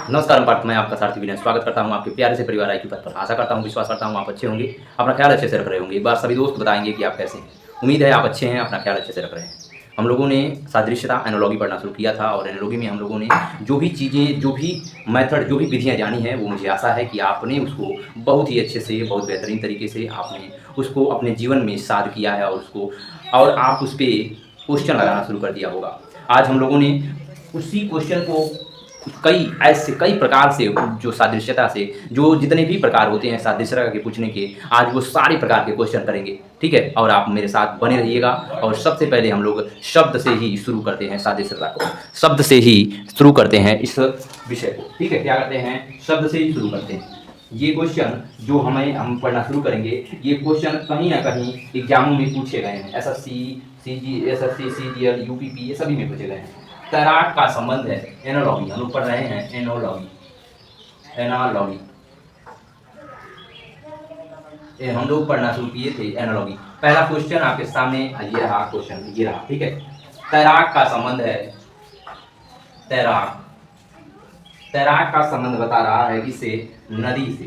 नमस्कार पार्थ, मैं आपका सारथी विनय स्वागत करता हूं आपके प्यारे से परिवार आईक्यू पद पर। आशा करता हूं, विश्वास करता हूं आप अच्छे होंगे, अपना ख्याल अच्छे से रख रहे होंगे। एक बार सभी दोस्त बताएंगे कि आप कैसे हैं। उम्मीद है आप अच्छे हैं, अपना ख्याल अच्छे से रख रहे हैं। हम लोगों ने सादृश्यता एनालॉजी पढ़ना शुरू किया था और एनालॉजी में हम लोगों ने जो भी चीज़ें, जो भी मेथड, जो भी विधियाँ जानी हैं, वो मुझे आशा है कि आपने उसको बहुत ही अच्छे से, बहुत बेहतरीन तरीके से आपने उसको अपने जीवन में साध किया है और आप उस पर क्वेश्चन लगाना शुरू कर दिया होगा। आज हम लोगों ने उसी क्वेश्चन को कई प्रकार से, जो सादृश्यता से, जो जितने भी प्रकार होते हैं सादृश्यता के पूछने के, आज वो सारे प्रकार के क्वेश्चन करेंगे। ठीक है, और आप मेरे साथ बने रहिएगा। और सबसे पहले हम लोग शब्द से ही शुरू करते हैं सादृश्यता को, शब्द से ही शुरू करते हैं इस विषय को। ठीक है, क्या करते हैं, शब्द से ही शुरू करते हैं। ये क्वेश्चन जो हम पढ़ना शुरू करेंगे, ये क्वेश्चन कहीं ना कहीं एग्जामों में पूछे गए हैं। एसएससी, सीजीएल, यूपीपी, ये सभी में पूछे गए हैं। तैराक का संबंध है एनालॉजी, हम लोग पढ़ रहे हैं एनालॉजी। हम लोग पढ़ना शुरू किए थे एनालॉजी। पहला क्वेश्चन आपके सामने ये रहा, क्वेश्चन ये रहा। ठीक है, तैराक का संबंध है, तैराक का संबंध बता रहा है किससे, नदी से।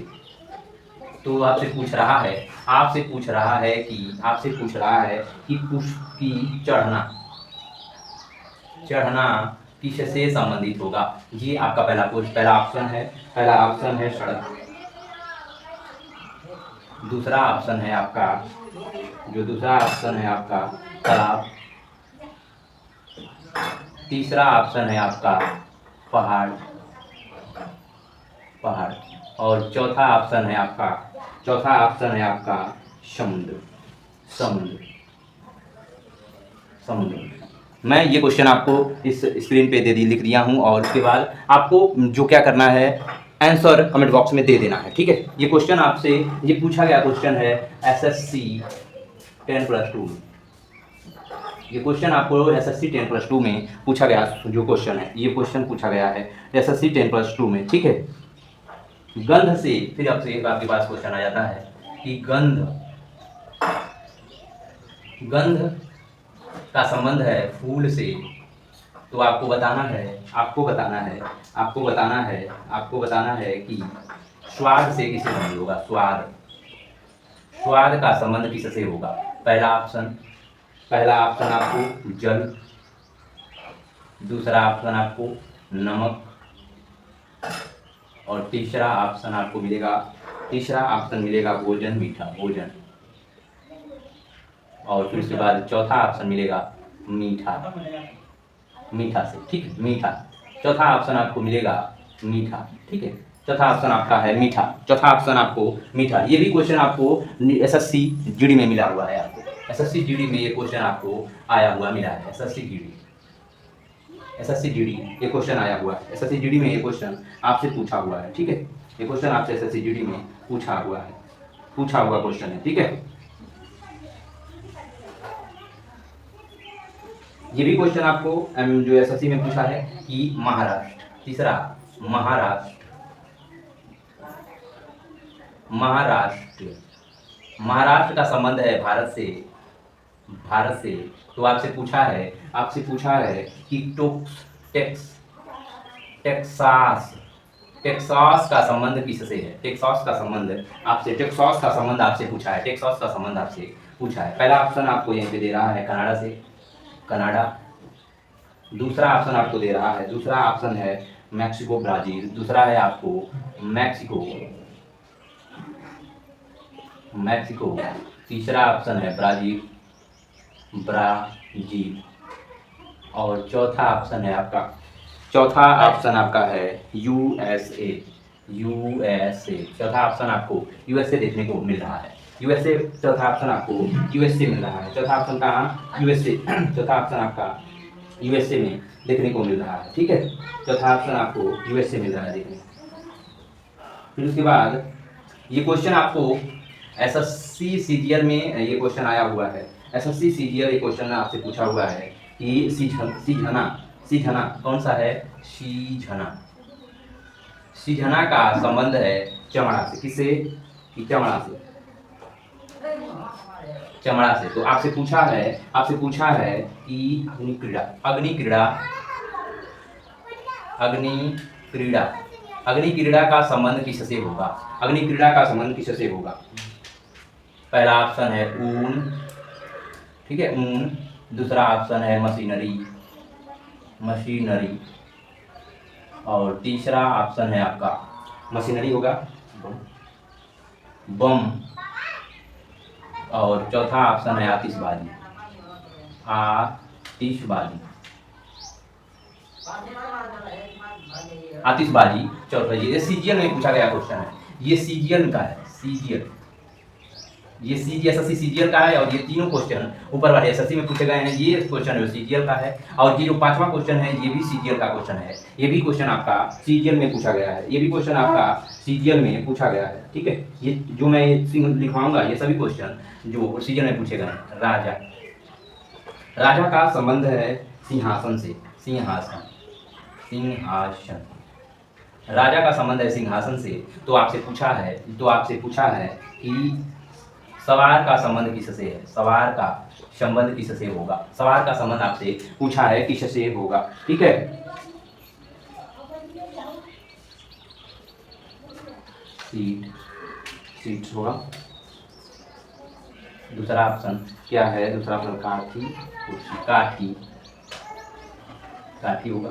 तो आपसे पूछ रहा है कि चढ़ना किससे संबंधित होगा। ये आपका पहला ऑप्शन है सड़क। दूसरा ऑप्शन है आपका तालाब। तीसरा ऑप्शन है आपका पहाड़। और चौथा ऑप्शन है आपका समुद्र। मैं ये क्वेश्चन आपको इस स्क्रीन पे लिख दिया हूँ, और उसके बाद आपको जो क्या करना है, आंसर कमेंट बॉक्स में दे देना है। ठीक है, ये क्वेश्चन आपसे, ये पूछा गया क्वेश्चन है एसएससी 10+2। ये क्वेश्चन आपको एसएससी 10+2 में पूछा गया जो क्वेश्चन है, ये क्वेश्चन पूछा गया है एसएससी 10+2 में। ठीक है, गंध से फिर आपसे एक आपके पास क्वेश्चन आ जाता है कि गंध का संबंध है फूल से। तो आपको बताना है कि स्वाद से किससे संबंध होगा। स्वाद का संबंध किससे होगा। पहला ऑप्शन आपको जल, दूसरा ऑप्शन आपको नमक, और तीसरा ऑप्शन मिलेगा भोजन, मीठा भोजन, और फिर उसके बाद चौथा ऑप्शन मिलेगा मीठा से। ठीक है, मीठा। चौथा ऑप्शन आपको मिलेगा मीठा। ठीक है, चौथा ऑप्शन आपका है मीठा। ये भी क्वेश्चन आपको एसएससी जीडी में मिला हुआ है। एसएससी जीडी में ये क्वेश्चन आपको आया हुआ मिला है। एसएससी जीडी ये क्वेश्चन आया हुआ है। एसएससी जीडी में ये क्वेश्चन आपसे पूछा हुआ है। ठीक है, ये क्वेश्चन आपसे एसएससी जीडी में पूछा हुआ क्वेश्चन है। ठीक है, ये भी क्वेश्चन आपको जो एसएससी में पूछा है कि महाराष्ट्र। तीसरा महाराष्ट्र का संबंध है भारत से। तो आपसे पूछा है कि टेक्सास का संबंध किससे है। टेक्सास का संबंध आपसे पूछा है। पहला ऑप्शन आपको यहीं पे दे रहा है कनाडा। दूसरा ऑप्शन आपको दे रहा है, दूसरा ऑप्शन है मैक्सिको, ब्राजील। दूसरा है आपको मैक्सिको। तीसरा ऑप्शन है ब्राजील, और चौथा ऑप्शन आपका है यूएसए। चौथा ऑप्शन आपको यूएसए देखने को मिल रहा है। चौथा ऑप्शन आपको यूएसए मिल रहा है। चौथा ऑप्शन कहाँ, यूएसए। चौथा ऑप्शन आपका यूएसए में देखने को मिल रहा है। ठीक है, चौथा ऑप्शन आपको यूएसए मिल रहा है देखने। फिर उसके बाद ये क्वेश्चन आपको एसएससी सीजीएल में ये क्वेश्चन आया हुआ है। एसएससी सीजीएल ये क्वेश्चन आपसे पूछा हुआ है कि सीझना कौन सा है, सीझना का संबंध है चमड़ा से। किससे, कि चमड़ा से। तो आपसे पूछा है कि अग्नि क्रीड़ा अग्नि क्रीड़ा का संबंध किससे होगा? अग्नि क्रीड़ा का संबंध किससे होगा? पहला ऑप्शन है ऊन, ठीक है, ऊन। दूसरा ऑप्शन है मशीनरी, मशीनरी। और तीसरा ऑप्शन है आपका मशीनरी होगा, बम। और चौथा ऑप्शन है आतिशबाजी, आतिशबाजी, आतिशबाजी। चौथा ये सीजीएल में पूछा गया क्वेश्चन है, ये सीजीएल का है, सीजीएल, ये एसएससी सीजीएल का है। और ये तीनों क्वेश्चन ऊपर वाले एसएससी में पूछे गए हैं, ये क्वेश्चन जो सीजीएल का है। और ये जो पांचवा क्वेश्चन है ये भी सीजीएल का क्वेश्चन है, ये भी क्वेश्चन आपका सीजीएल में पूछा गया है, ये भी क्वेश्चन आपका सीजीएल में पूछा गया है, ठीक है। ये जो मैं लिखवाऊंगा ये सभी क्वेश्चन जो सीजीएल में पूछे गए हैं। राजा, राजा का संबंध है सिंहासन से, सिंहासन, सिंहासन। राजा का संबंध है सिंहासन से। तो आपसे पूछा है कि सवार का संबंध किससे है? सवार का संबंध किससे होगा? सवार का संबंध आपसे पूछा है किससे होगा, ठीक है। सीट, सीट होगा। दूसरा ऑप्शन क्या है? दूसरा ऑप्शन काठी, कुर्सी, काठी, काठी होगा।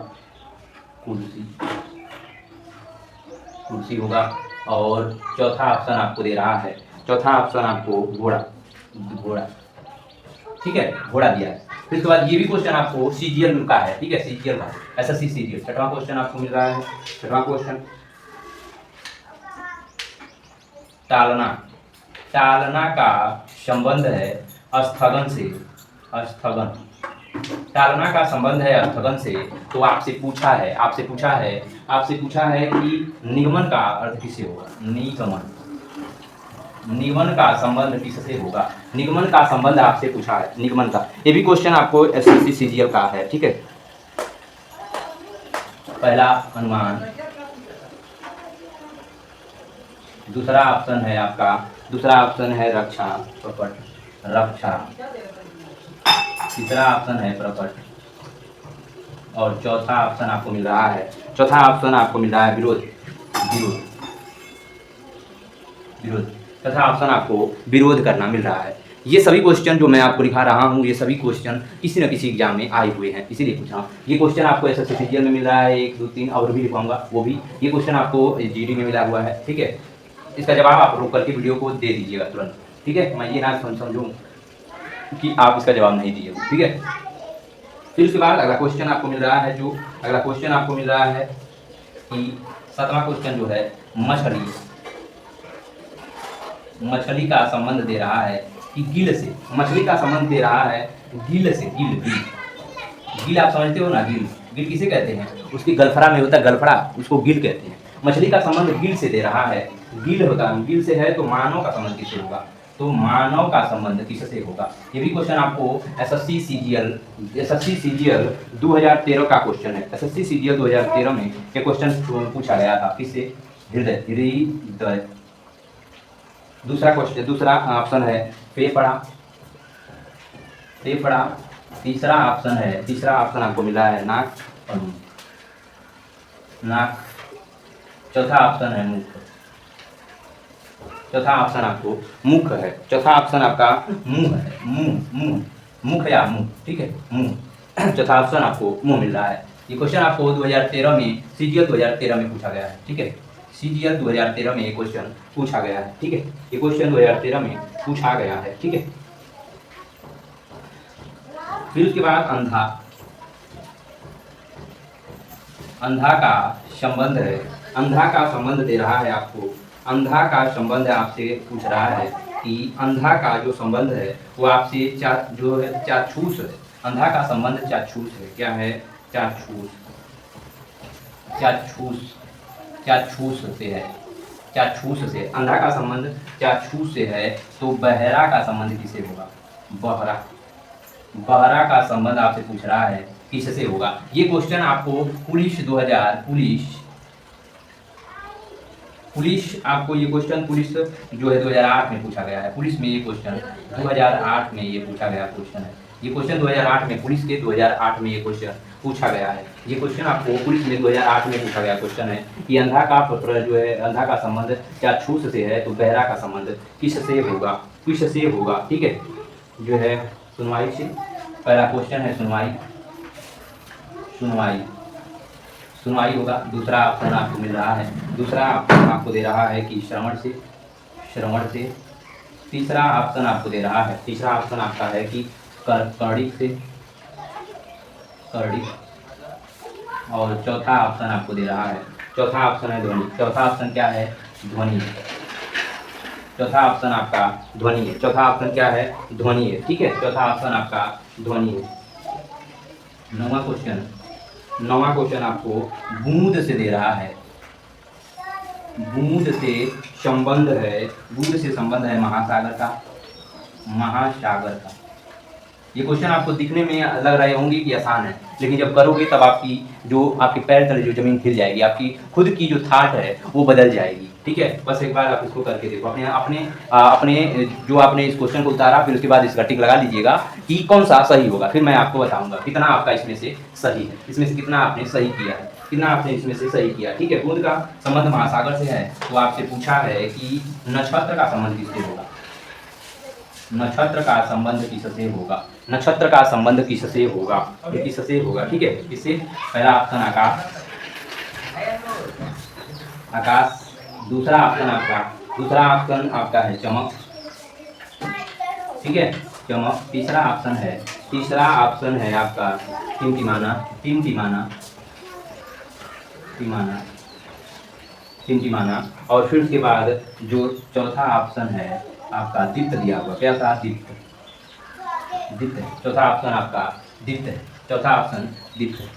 कुर्सी, कुर्सी होगा। और चौथा ऑप्शन आपको दे रहा है, चौथा ऑप्शन आपको घोड़ा, घोड़ा, ठीक है, घोड़ा दिया है। फिर उसके बाद ये भी क्वेश्चन आपको सीजीएल का है, ठीक है, सीजीएल का, एसएससी सीजीएल। छठवां क्वेश्चन आपको मिल रहा है, छठवां क्वेश्चन टालना, टालना का संबंध है स्थगन से, स्थगन। टालना का संबंध है स्थगन से। तो आपसे पूछा है कि निगमन का अर्थ किससे होगा? निगमन, निगमन का संबंध किससे होगा? निगमन का संबंध आपसे पूछा है, निगमन का। ये भी क्वेश्चन आपको एसएससी सीजीएल का है, ठीक है। पहला अनुमान, दूसरा ऑप्शन है आपका, दूसरा ऑप्शन है रक्षा, प्रपट, रक्षा। तीसरा ऑप्शन है प्रपट। और चौथा ऑप्शन आपको मिल रहा है, चौथा ऑप्शन आपको मिल रहा है विरोध, विरोध, विरोध। तथा ऑप्शन आपको विरोध करना मिल रहा है। ये सभी क्वेश्चन जो मैं आपको दिखा रहा हूँ, ये सभी क्वेश्चन किसी न किसी एग्जाम में आए हुए हैं, इसीलिए पूछ रहा हूँ। ये क्वेश्चन आपको एसएससी सीजीएल में मिल रहा है, 1 2 3 और भी लिखवाऊंगा वो भी। ये क्वेश्चन आपको जीडी में मिला हुआ है, ठीक है। इसका जवाब आप रोक करके वीडियो को दे दीजिएगा तुरंत, ठीक है। मैं ये ना समझूँ कि आप इसका जवाब नहीं दिए, ठीक है। फिर उसके बाद अगला क्वेश्चन आपको मिल रहा है, जो अगला क्वेश्चन आपको मिल रहा है कि 7वां क्वेश्चन जो है मछली, मछली का संबंध दे रहा है कि गिल से, मछली का संबंध दे रहा है गिल से, गिल, गिल, गिल आप समझते हो ना, गिल, गिल किसे कहते हैं? उसकी गलफड़ा में होता है गलफड़ा, उसको गिल कहते हैं। मछली का संबंध गिल से दे रहा है, गिल होता है, गिल से है। तो मानव का संबंध किससे होगा? तो मानव का संबंध किससे होगा? ये भी क्वेश्चन आपको एसएससी सीजीएल 2013 का क्वेश्चन है। एसएससी सीजीएल 2013 में ये क्वेश्चन पूछा गया था, किससे? हृदय, हृदय। दूसरा क्वेश्चन, दूसरा ऑप्शन है फेफड़ा, फेफड़ा। तीसरा ऑप्शन है, तीसरा ऑप्शन आपको मिला है नाक और मुंह, नाक। चौथा ऑप्शन है मुख, चौथा ऑप्शन आपको मुख है, चौथा ऑप्शन आपका मुंह है, मुंह, मुंह, मुख या मुंह, ठीक है, मुंह। चौथा ऑप्शन आपको मुंह मिल रहा है। ये क्वेश्चन आपको 2013 में सीजीएल 2013 में पूछा गया है, ठीक है। सीजीएल 2013 में ये क्वेश्चन पूछा गया है, ठीक है। ये क्वेश्चन 2013 में पूछा गया है, ठीक है। फिर उसके बाद अंधा, अंधा का संबंध है, अंधा का संबंध दे रहा है आपको, अंधा का संबंध आपसे पूछ रहा है कि अंधा का जो संबंध है वो आपसे जो है चाक्षुष है। अंधा का संबंध चाक्षुष है। क्या है? चाक्षुष, चाक्षुष, चाक्षुष से है, चाक्षुष से। अंधा का संबंध चाक्षुष से है। तो बहरा का संबंध किससे होगा? बहरा, बहरा का संबंध आपसे पूछ रहा है किससे होगा? ये क्वेश्चन आपको पुलिस 2000, पुलिस आपको ये क्वेश्चन पुलिस जो है 2008 में पूछा गया है। पुलिस में ये क्वेश्चन 2008 में ये पूछा गया क्वेश्चन है, ये क्वेश्चन 2008 में पुलिस के 2008 में ये क्वेश्चन पूछा गया है। ये क्वेश्चन आपको पुलिस में 2008 में पूछा गया क्वेश्चन है कि अंधा का पुत्र जो है, अंधा का संबंध क्या छूस से है, तो बहरा का संबंध किससे होगा, किससे होगा। ठीक है, जो है सुनवाई से। पहला क्वेश्चन है सुनवाई, सुनवाई सुनवाई होगा। दूसरा ऑप्शन आपको मिल रहा है, दूसरा ऑप्शन आपको दे रहा है कि श्रवण से, श्रवण से। तीसरा ऑप्शन आपको दे रहा है, तीसरा ऑप्शन आपका है कि कर्णिक से, कर्णिक। और चौथा ऑप्शन आपको दे रहा है, चौथा ऑप्शन है ध्वनि। चौथा ऑप्शन क्या है, ध्वनि। चौथा ऑप्शन आपका ध्वनि है। चौथा ऑप्शन क्या है, ध्वनि है। ठीक है, चौथा ऑप्शन आपका ध्वनि है। नौवां क्वेश्चन, नौवां क्वेश्चन आपको बूंद से दे रहा है। बूंद से संबंध है, बूंद से संबंध है महासागर का, महासागर का। ये क्वेश्चन आपको दिखने में लग रहे होंगे कि आसान है, लेकिन जब करोगे तब आपकी जो आपके पैर तले जो जमीन हिल जाएगी, आपकी खुद की जो थाट है वो बदल जाएगी। ठीक है, बस एक बार आप इसको करके देखो, अपने अपने अपने जो आपने इस क्वेश्चन को उतारा, फिर उसके बाद इसका टिक लगा लीजिएगा कि कौन सा सही होगा। फिर मैं आपको बताऊंगा कितना आपका इसमें से सही है, इसमें से कितना आपने सही किया है, कितना आपने इसमें से सही किया। ठीक है, बूंद का संबंध महासागर से है, तो आपसे पूछा है कि नक्षत्र का संबंध किससे होगा, नक्षत्र का संबंध किससे होगा, नक्षत्र का संबंध किससे होगा, ये किससे होगा। ठीक है, किससे। पहला ऑप्शन आकाश, आकाश। दूसरा ऑप्शन आपका, दूसरा ऑप्शन आपका है चमक। ठीक है, चमक। तीसरा ऑप्शन है, तीसरा ऑप्शन है आपका टिमटिमाना, टिमटिमाना, टिमाना, टिमटिमाना। और फिर उसके बाद जो चौथा ऑप्शन है आपका दीप्त दिया हुआ, क्या था, दीप्त, दीप्त। चौथा ऑप्शन आपका दीप्त है, चौथा ऑप्शन दीप्त है।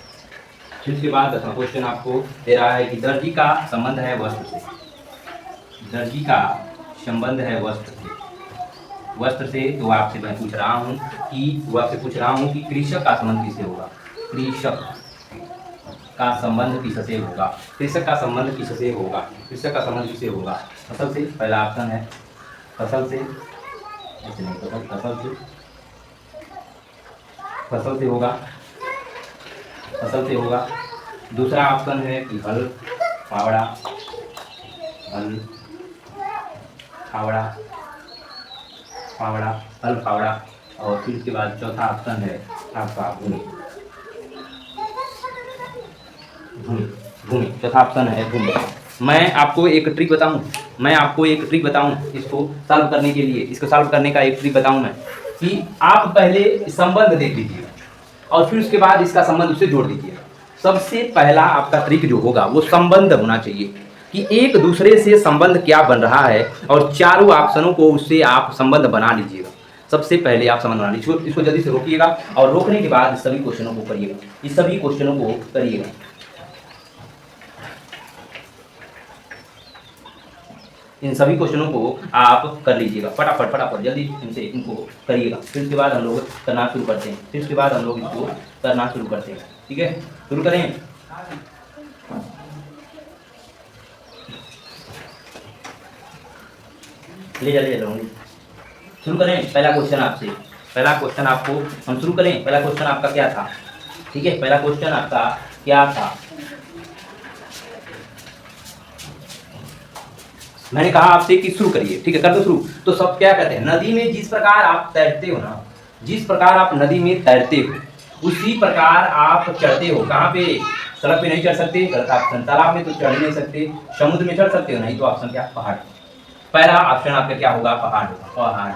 फिर उसके बाद 10वां क्वेश्चन आपको दे रहा है कि दर्जी का संबंध है वस्त्र से, दर्जी का संबंध है वस्त्र से, वस्त्र से। तो आपसे मैं पूछ रहा हूँ कि, वो आपसे पूछ रहा हूँ कि कृषक का संबंध किससे होगा, कृषक का संबंध किससे होगा, कृषक का संबंध किससे होगा, कृषक का संबंध किससे होगा। फसल से, पहला ऑप्शन है फसल से, ऐसे नहीं, फसल से, फसल से होगा, फसल से होगा। दूसरा ऑप्शन है कि हल, फावड़ा, हल, फावड़ा, फावड़ा, हल, फावड़ा। और फिर उसके बाद चौथा ऑप्शन है आपका भूमि, भूमि, भूमि। चौथा ऑप्शन है भूमि। मैं आपको एक ट्रिक बताऊं, मैं आपको एक ट्रिक बताऊं इसको सॉल्व करने के लिए, इसको सॉल्व करने का एक ट्रिक बताऊं मैं, कि आप पहले संबंध देख लीजिएगा और फिर उसके बाद इसका संबंध उससे जोड़ दीजिएगा। सबसे पहला आपका ट्रिक जो होगा वो संबंध होना चाहिए कि एक दूसरे से संबंध क्या बन रहा है, और चारों ऑप्शनों को उससे आप संबंध बना लीजिएगा। सबसे पहले आप संबंध बना लीजिए, इसको जल्दी से रोकिएगा और रोकने के बाद सभी क्वेश्चनों को करिएगा, इस सभी क्वेश्चनों को करिएगा। इन सभी क्वेश्चनों को आप कर लीजिएगा फटाफट फटाफट, जल्दी इनसे इनको करिएगा। फिर उसके बाद हम लोग करना शुरू करते हैं, फिर उसके बाद हम लोग इसको करना शुरू करते हैं। ठीक है, शुरू करें। ले जा शुरू करें। पहला क्वेश्चन आपसे, पहला क्वेश्चन आपको हम शुरू करें। पहला क्वेश्चन आपका क्या था, ठीक है, पहला क्वेश्चन आपका क्या था। मैंने कहा आपसे कि शुरू करिए, ठीक है, कर दो शुरू। तो सब क्या कहते हैं, नदी में जिस प्रकार आप तैरते हो ना, जिस प्रकार आप नदी में तैरते हो उसी प्रकार आप चढ़ते हो। कहाँ पे, सड़क पे नहीं चढ़ सकते, गलत ऑप्शन। तालाब में तो चढ़ नहीं सकते, समुद्र में चढ़ सकते हो, नहीं तो ऑप्शन क्या, पहाड़। पहला ऑप्शन आपका क्या होगा, पहाड़ होगा। पहाड़,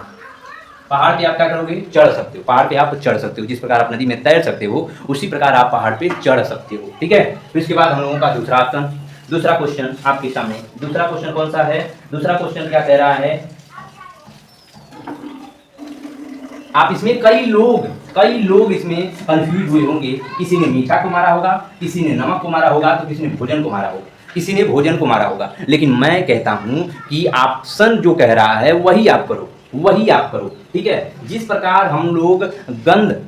पहाड़ पे आप क्या करोगे, चढ़ सकते हो, पहाड़ पे आप चढ़ सकते हो। जिस प्रकार आप नदी में तैर सकते हो उसी प्रकार आप पहाड़ पे चढ़ सकते हो। ठीक है, फिर इसके बाद हम लोगों का दूसरा ऑप्शन, दूसरा क्वेश्चन आपके सामने। दूसरा क्वेश्चन कौन सा है, दूसरा क्वेश्चन क्या कह रहा है, आप इसमें कई लोग इसमें कंफ्यूज हुए होंगे। किसी ने मीठा को मारा होगा, किसी ने नमक को मारा होगा, तो किसी ने भोजन को मारा होगा, किसी ने भोजन को मारा होगा। लेकिन मैं कहता हूं कि ऑप्शन जो कह रहा है वही आप करो, वही आप करो। ठीक है, जिस प्रकार हम लोग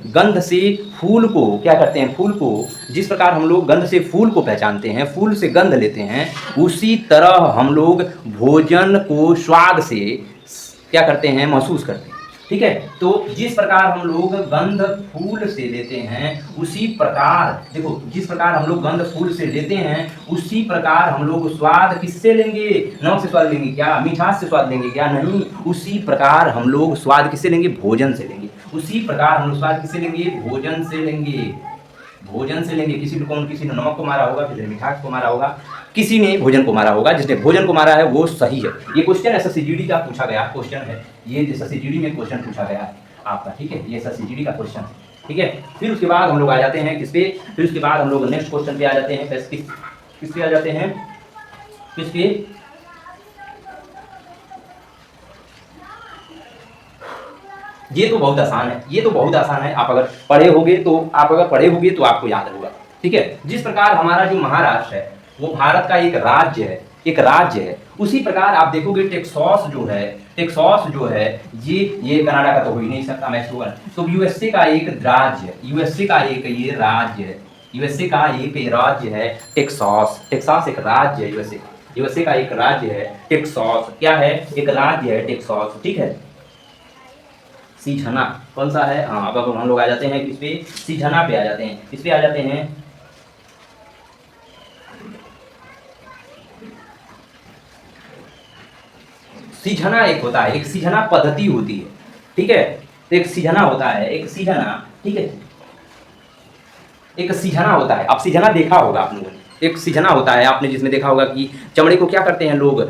गंध से फूल को क्या करते हैं, फूल को जिस प्रकार हम लोग गंध से फूल को पहचानते हैं, फूल से गंध लेते हैं, उसी तरह हम लोग भोजन को स्वाद से क्या करते हैं, महसूस करते हैं। ठीक है। तो जिस प्रकार हम लोग गंध फूल से लेते हैं उसी प्रकार देखो, जिस प्रकार हम लोग गंध फूल से लेते हैं उसी प्रकार हम लोग स्वाद किससे लेंगे? नमक से स्वाद लेंगे क्या? मिठास से स्वाद लेंगे क्या? नहीं। उसी प्रकार हम लोग स्वाद किससे लेंगे? भोजन से लेंगे। उसी प्रकार हम लोग स्वाद किससे लेंगे? भोजन से लेंगे। भोजन से लेंगे। किसी ने नमक को मारा होगा, किसी ने मिठास को मारा होगा, किसी ने भोजन को मारा होगा। जिसने भोजन को मारा है वो सही है। ये क्वेश्चन एसएससीजीडी का पूछा गया क्वेश्चन है, ये एसएससीजीडी में क्वेश्चन पूछा गया है आपका, ठीक है। ये एसएससीजीडी का क्वेश्चन है, ठीक है। फिर उसके बाद हम लोग आ जाते हैं किस पे? फिर उसके बाद हम लोग नेक्स्ट क्वेश्चन पे आ जाते हैं। किस पे आ जाते हैं? किस पे? ये तो बहुत आसान है, ये तो बहुत आसान है। आप अगर पढ़े होगे तो आपको याद होगा, ठीक है। जिस प्रकार हमारा जो महाराष्ट्र है वो भारत का एक राज्य है, एक राज्य है। उसी प्रकार आप देखोगे टेक्सास जो है ये कनाडा का तो हो ही नहीं सकता, मैक्सिको। तो यूएसए का एक राज्य है, यूएसए का एक ये राज्य है, यूएसए का एक राज्य है टेक्सास। टेक्सास एक राज्य है यूएसए का, यूएसए का एक राज्य है टेक्सास। क्या है? एक राज्य है टेक्सास, ठीक है। सीझना कौन सा है? हाँ, अब हम लोग आ जाते हैं किस पे? सीझना पे आ जाते हैं। किस पे आ जाते हैं? सीझना एक होता है, एक सीझना पद्धति होती है, ठीक है। तो एक सीझना होता है, एक सीझना, ठीक है। एक सीझना होता है, आप सीझना देखा होगा आप लोगों ने। एक सीझना होता है आपने, जिसमें देखा होगा कि चमड़े को क्या करते हैं लोग?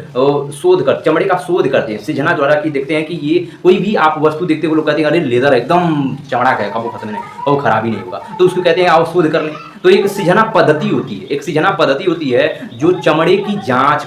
चमड़े का शोध करते हैं सीझना द्वारा। कि देखते हैं कि ये कोई भी आप वस्तु देखते हो लोग कहते हैं अरे लेदर एकदम चमड़ा का है, कब वो खत्म नहीं, वो खराब ही नहीं होगा, तो उसको कहते हैं आओ शोध कर लें। तो एक सीझना पद्धति होती है, एक सीझना पद्धति होती है जो चमड़े की जांच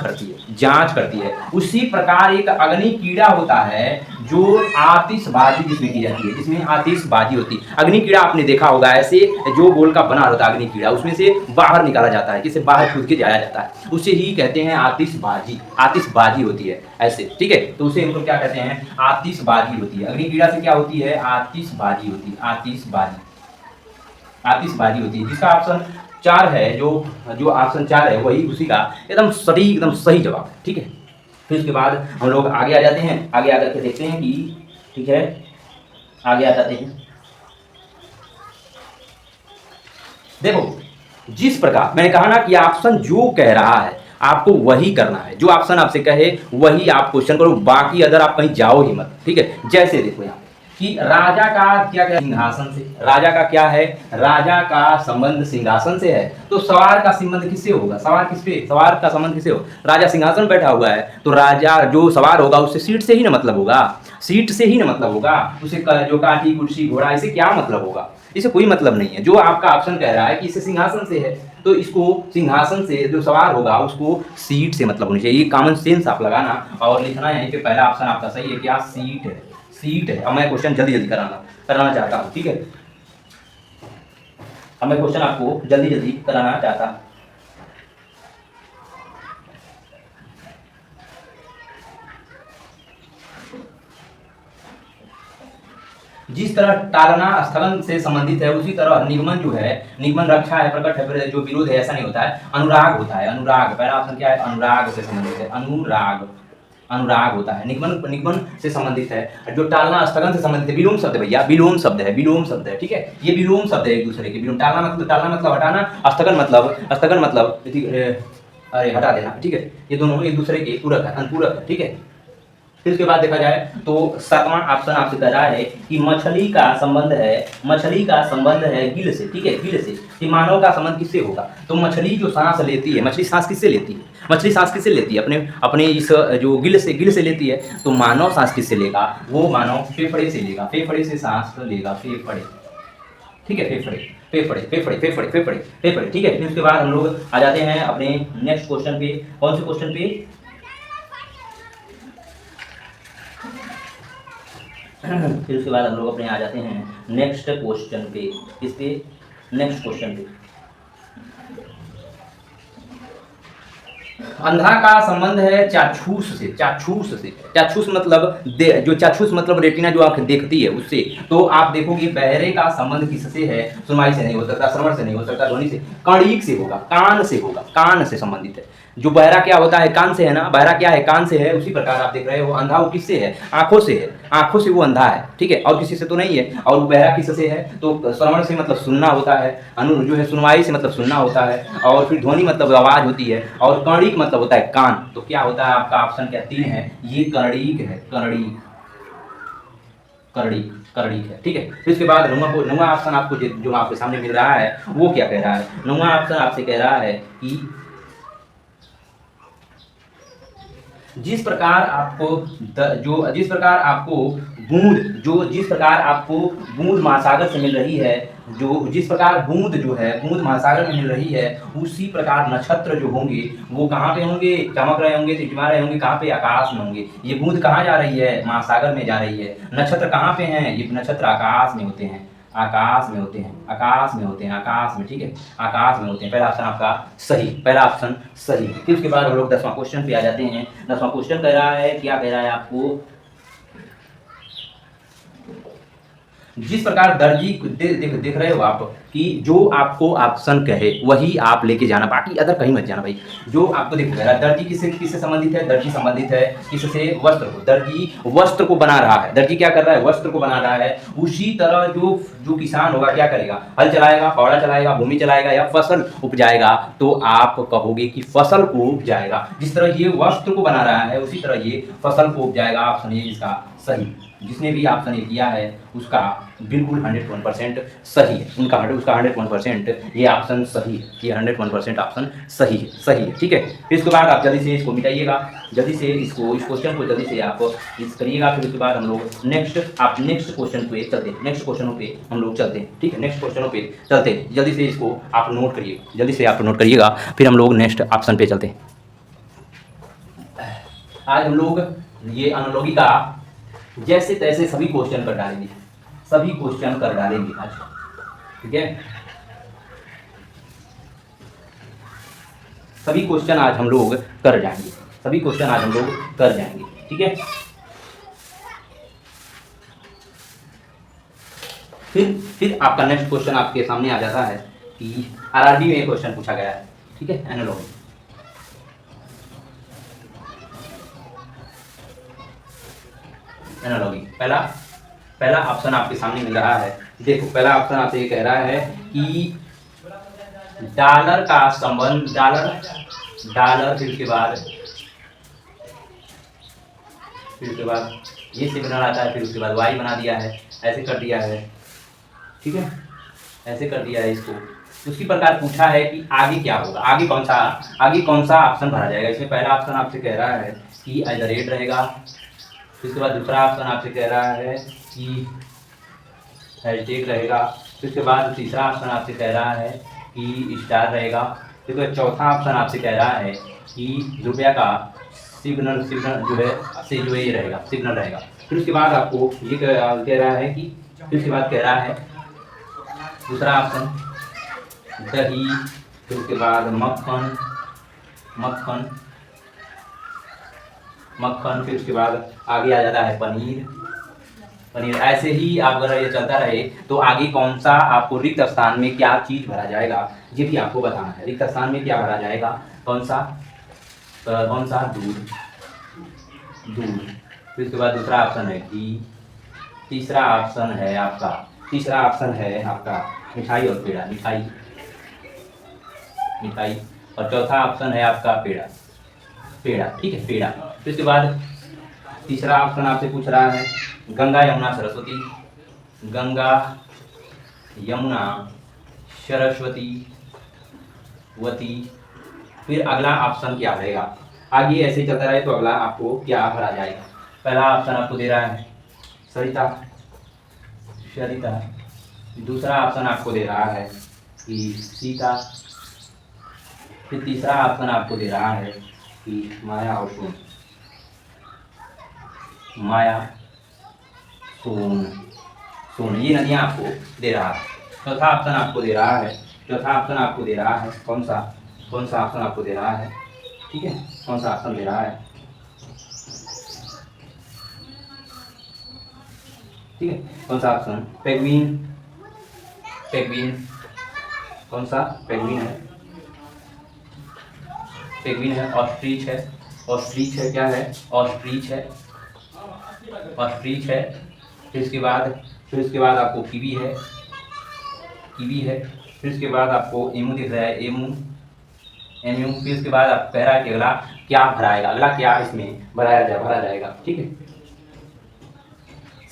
करती है। उसी प्रकार एक अग्नि कीड़ा होता है जो आतिशबाजी जिसमें की जाती है, जिसमें आतिशबाजी होती है। अग्नि कीड़ा आपने देखा होगा, ऐसे जो गोल का बना होता है अग्नि कीड़ा, उसमें से बाहर निकाला जाता है, जिसे बाहर कूद के जाया जाता है, उसे ही कहते हैं आतिशबाजी। आतिशबाजी होती है ऐसे, ठीक है। तो उसे हम लोग क्या कहते हैं? आतिशबाजी होती है। अग्नि कीड़ा से क्या होती है? आतिशबाजी होती है, आतिशबाजी होती है। जिसका ऑप्शन 4 है, जो ऑप्शन 4 है वही उसी का एकदम सटीक, एकदम सही जवाब है, ठीक है। फिर उसके बाद हम लोग आगे आ जाते हैं, आगे आकर के देखते हैं कि, ठीक है, आगे आ जाते हैं। देखो जिस प्रकार मैंने कहा ना कि ऑप्शन जो कह रहा है आपको वही करना है, जो ऑप्शन आपसे कहे वही आप क्वेश्चन करो, बाकी अदर आप कहीं जाओ ही मत, ठीक है। जैसे देखो यहाँ कि राजा का क्या सिंहासन से, राजा का क्या है? राजा का संबंध सिंहासन से है। तो सवार का संबंध किससे होगा? सवार का संबंध किससे हो? राजा सिंहासन बैठा हुआ है तो राजा जो सवार होगा उससे सीट से ही ना मतलब होगा, सीट से ही ना मतलब होगा। उसे जो काठी कुर्सी घोड़ा इसे क्या मतलब होगा? इसे कोई मतलब नहीं है। जो आपका ऑप्शन कह रहा है कि इसे सिंहासन से है तो इसको सिंहासन से जो सवार होगा उसको सीट से मतलब होनी चाहिए। ये कॉमन सेंस आप लगाना और लिखना है कि पहला ऑप्शन आपका सही है। क्या? सीट है, सीट है। अब मैं क्वेश्चन जल्दी कराना चाहता हूँ, ठीक है। अब मैं क्वेश्चन आपको जल्दी कराना चाहता हूँ। जिस तरह टालना स्थगन से संबंधित है उसी तरह निगमन जो है, निगमन रक्षा है, प्रकट है, जो विरोध है ऐसा नहीं होता है। अनुराग होता है, अनुराग। पहला ऑप्शन क्या है? अनुराग से संबंधित है, अनुराग होता है। निगमन से संबंधित है। जो टालना स्थगन से संबंधित है, विलोम शब्द है भैया, विलोम शब्द है, ठीक है। ये विलोम शब्द है एक दूसरे के। विलोम टालना मतलब हटाना, स्थगन मतलब अरे हटा देना, ठीक है। ये दोनों एक दूसरे के पूरक है, अनुपूरक है, ठीक है। फिर उसके बाद देखा जाए तो 7वां ऑप्शन आपसे कह रहा है कि मछली का संबंध है गिल से, ठीक है, गिल से। कि मानव का संबंध किससे होगा? तो मछली जो सांस लेती है, मछली सांस किससे लेती है? अपने इस जो गिल से लेती है। तो मानव सांस किससे लेगा? वो मानव फेफड़े से लेगा, फेफड़े से सांस लेगा, फेफड़े, ठीक है, फेफड़े, ठीक है। फिर उसके बाद हम लोग आ जाते हैं अपने नेक्स्ट क्वेश्चन पे। कौन से क्वेश्चन पे? फिर उसके बाद हम लोग अपने आ जाते हैं नेक्स्ट क्वेश्चन पे। इस पे नेक्स्ट क्वेश्चन पे अंधा का संबंध है चाक्षुष से। चाक्षुष मतलब रेटिना जो आंख देखती है उससे। तो आप देखोगे बहरे का संबंध किससे है? सुनवाई से नहीं हो सकता, श्रवण से नहीं हो सकता, ध्वनि से, कणिक से होगा, कान से संबंधित है। जो बहरा क्या होता है, कान से है ना, बहरा क्या है, कान से है, उसी प्रकार आप देख रहे हो अंधा वो किससे है, आंखों से है, आंखों से वो अंधा है, ठीक है, और किसी से तो नहीं है। और वो बहरा किससे है, तो श्रवण से मतलब सुनना होता है, अनु जो है सुनवाई से मतलब सुनना होता है, और फिर ध्वनि मतलब आवाज होती है, और कर्णिक मतलब होता है कान। तो क्या होता है आपका ऑप्शन क्या 3 है, ये कर्णिक है, कर्णिक, कर्णिक, कर्णिक है, ठीक है। फिर इसके बाद नौवां ऑप्शन आपको जो आपके सामने मिल रहा है वो क्या कह रहा है, नौवां ऑप्शन आपसे कह रहा है कि जिस प्रकार आपको जिस प्रकार आपको जिस प्रकार आपको बूंद महासागर से मिल रही है, जो जिस प्रकार बूंद जो है बूंद महासागर में मिल रही है, उसी प्रकार नक्षत्र जो होंगे वो कहाँ पे होंगे, चमक रहे होंगे, टिमटिमा रहे होंगे, कहाँ पे, आकाश में होंगे। ये बूंद कहाँ जा रही है, महासागर में जा रही है। नक्षत्र कहाँ पे हैं, ये नक्षत्र आकाश में होते हैं, आकाश में होते हैं, आकाश में होते हैं, आकाश में, ठीक है, आकाश में होते हैं। पहला ऑप्शन आपका सही, पहला ऑप्शन सही है। फिर उसके बाद हम लोग 10वां क्वेश्चन पे आ जाते हैं। 10वां क्वेश्चन कह रहा है, क्या कह रहा है आपको, जिस प्रकार दर्जी देख रहे हो आप कि जो आपको ऑप्शन कहे वही आप लेके जाना, बाकी अदर कहीं मत जाना भाई। जो आपको देख रहा है दर्जी किससे संबंधित है, दर्जी संबंधित है किससे, वस्त्र को, दर्जी वस्त्र को बना रहा है, दर्जी क्या कर रहा है, वस्त्र को बना रहा है। उसी तरह जो किसान होगा क्या करेगा, हल चलाएगा, फावड़ा चलाएगा, भूमि चलाएगा या फसल उपजाएगा, तो आप कहोगे कि फसल को उपजाएगा। जिस तरह ये वस्त्र को बना रहा है उसी तरह ये फसल को उपजाएगा। ऑप्शन ये इसका सही, जिसने भी ऑप्शन ये किया है उसका बिल्कुल 101% सही है, उसका 101% ये ऑप्शन सही है, ये 101% ऑप्शन सही है, सही है, ठीक है। फिर इसके बाद आप जल्दी से इसको मिटाइएगा, जल्दी से इस क्वेश्चन को जल्दी से आप इस करिएगा। फिर उसके बाद हम लोग नेक्स्ट क्वेश्चन पे चलते हैं, नेक्स्ट क्वेश्चनों पे हम लोग चलते हैं, ठीक है, नेक्स्ट क्वेश्चनों पे चलते हैं। जल्दी से इसको आप नोट करिए, जल्दी से आप नोट करिएगा, फिर हम लोग नेक्स्ट ऑप्शन पे चलते हैं। आज हम लोग ये एनालॉजी का जैसे तैसे सभी क्वेश्चन कर डालेंगे, सभी क्वेश्चन कर डालेंगे आज, ठीक है। सभी क्वेश्चन आज हम लोग कर जाएंगे, सभी क्वेश्चन आज हम लोग कर जाएंगे, ठीक है। फिर आपका नेक्स्ट क्वेश्चन आपके सामने आ जाता है कि आरआरबी में क्वेश्चन पूछा गया है, ठीक है, एनालॉजी। एनालॉजी पहला ऑप्शन आपके सामने मिल रहा है। देखो पहला ऑप्शन आपसे ये कह रहा है कि डॉलर का संबंध, डॉलर फिर उसके बाद ये सिग्नल आता है, फिर उसके बाद वाई बना दिया है, ऐसे कर दिया है, ठीक है, ऐसे कर दिया है इसको। उसी प्रकार पूछा है कि आगे क्या होगा, आगे कौन सा ऑप्शन भरा जाएगा। इसमें पहला ऑप्शन आपसे कह रहा है कि @ रहेगा, फिर उसके बाद दूसरा ऑप्शन आपसे कह रहा है कि हैशटैग रहेगा, फिर उसके बाद तीसरा ऑप्शन आपसे कह रहा है कि स्टार रहेगा, फिर चौथा ऑप्शन आपसे कह रहा है कि रुपया का सिग्नल जो है ये रहेगा, सिग्नल रहेगा। फिर उसके बाद आपको ये कह रहा है कि फिर उसके बाद कह रहा है दूसरा ऑप्शन दही, फिर उसके बाद मक्खन, फिर उसके बाद आगे आ जाता है पनीर। ऐसे ही आप अगर ये चलता रहे तो आगे कौन सा आपको रिक्त स्थान में क्या चीज भरा जाएगा ये भी आपको बताना है। रिक्त स्थान में क्या भरा जाएगा, कौन सा दूध। फिर उसके बाद दूसरा ऑप्शन है घी, तीसरा ऑप्शन है आपका मिठाई और पेड़ा, मिठाई, और चौथा ऑप्शन है आपका पेड़ा, ठीक है, पेड़ा। फिर उसके बाद तीसरा ऑप्शन आपसे पूछ रहा है गंगा यमुना सरस्वती वती। फिर अगला ऑप्शन क्या रहेगा, आगे ऐसे चलता रहे तो अगला आपको क्या भरा जाएगा। पहला ऑप्शन आपको दे रहा है सरिता, दूसरा ऑप्शन आपको दे रहा है कि सीता, फिर तीसरा ऑप्शन आपको दे रहा है कि माया और सोन, ये नदियाँ आपको दे रहा है। चौथा ऑप्शन आपको दे रहा है कौन सा ऑप्शन आपको दे रहा है, ठीक है, कौन सा ऑप्शन दे रहा है, ठीक है, कौन सा ऑप्शन, पेंगुइन, कौन सा पेंगुइन है, पेंगुइन है, ऑस्ट्रिच है, ऑस्ट्रिच है, क्या है, ऑस्ट्रिच है, ऑस्ट्रिच है। फिर इसके बाद आपको कीवी है, कीवी है। फिर इसके बाद आपको एमू दिख रहा है, एमू, एमयू। फिर इसके बाद आप कह रहा है कि अगला क्या भराएगा, अगला क्या इसमें भरा जाएगा, ठीक है।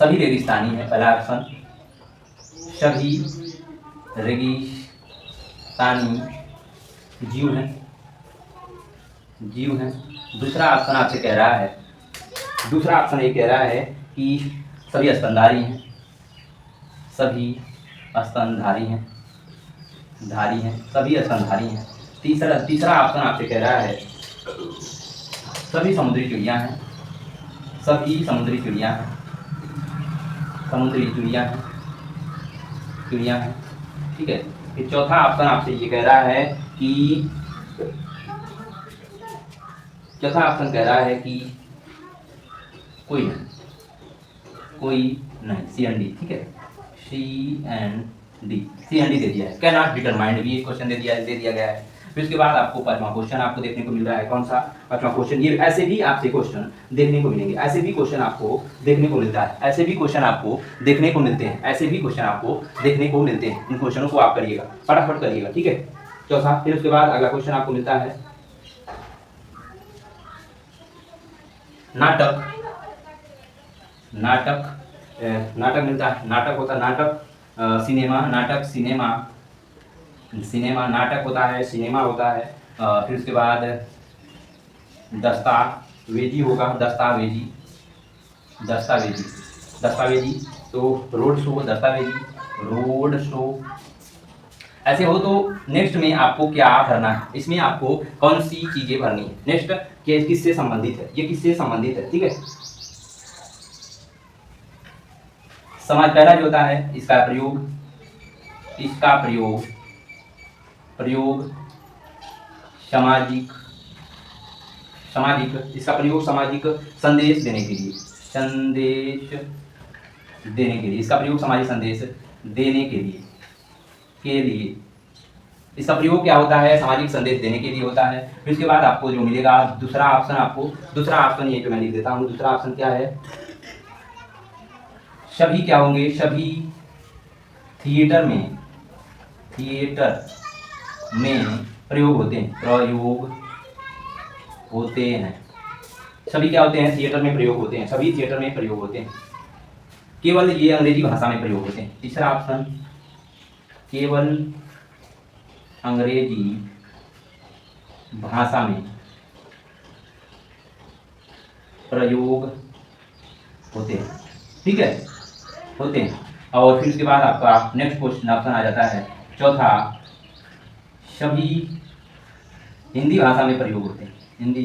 सभी रेगिस्तानी है, पहला ऑप्शन, सभी रेगिस्तानी जीव हैं, जीव हैं। दूसरा ऑप्शन आपसे कह रहा है, दूसरा ऑप्शन ये कह रहा है कि सभी स्तनधारी हैं, सभी स्तनधारी हैं, धारी हैं, सभी स्तनधारी हैं। तीसरा ऑप्शन आपसे कह रहा है सभी समुद्री चिड़िया हैं, सभी समुद्री चिड़िया हैं, समुद्री चिड़िया हैं, चिड़िया हैं, ठीक है। फिर चौथा ऑप्शन आपसे ये कह रहा है कि, चौथा ऑप्शन कह रहा है कि कोई नहीं, कोई नहीं, सी एंड डी, ठीक है, सी एंड डी दे दिया है। कैन नॉट डिटरमाइंड भी एक क्वेश्चन दे दिया गया है। फिर उसके बाद आपको पांचवा क्वेश्चन आपको देखने को मिल रहा है, कौन सा पांचवा क्वेश्चन। ये ऐसे भी आपसे क्वेश्चन देखने को मिलेंगे, ऐसे भी क्वेश्चन आपको देखने को मिलता है, ऐसे भी क्वेश्चन आपको देखने को मिलते हैं, ऐसे भी क्वेश्चन आपको देखने को मिलते हैं। इन क्वेश्चनों को आप करिएगा, फटाफट करिएगा, ठीक है। चौथा, फिर उसके बाद अगला क्वेश्चन आपको मिलता है नाटक, नाटक मिलता है, नाटक होता है, नाटक, सिनेमा, नाटक, सिनेमा, सिनेमा, नाटक होता है, सिनेमा होता है। फिर उसके बाद दस्तावेजी होगा, दस्तावेजी, दस्तावेजी, दस्तावेजी। तो रोड शो, दस्तावेजी, रोड शो। ऐसे हो तो नेक्स्ट में आपको क्या भरना है, इसमें आपको कौन सी चीजें भरनी है। नेक्स्ट किससे संबंधित है, ये किससे संबंधित है, ठीक है। समाज पहला जो होता है, इसका प्रयोग, इसका प्रयोग सामाजिक, सामाजिक, इसका प्रयोग सामाजिक संदेश देने के लिए, संदेश देने के लिए, इसका प्रयोग सामाजिक संदेश देने के लिए, इसका प्रयोग क्या होता है, सामाजिक संदेश देने के लिए होता है। फिर उसके बाद आपको जो मिलेगा दूसरा ऑप्शन, आपको दूसरा ऑप्शन ये जो मैं लिख देता हूँ, दूसरा ऑप्शन क्या है, सभी क्या होंगे, सभी थिएटर में प्रयोग होते हैं, प्रयोग होते हैं। सभी क्या होते हैं, थिएटर में प्रयोग होते हैं, सभी थिएटर में प्रयोग होते हैं। केवल ये अंग्रेजी भाषा में प्रयोग होते हैं। तीसरा ऑप्शन, केवल अंग्रेजी भाषा में प्रयोग होते हैं, ठीक है, होते हैं। और फिर उसके बाद आपका नेक्स्ट क्वेश्चन ऑप्शन आ जाता है चौथा, सभी हिंदी भाषा में प्रयोग होते हैं, हिंदी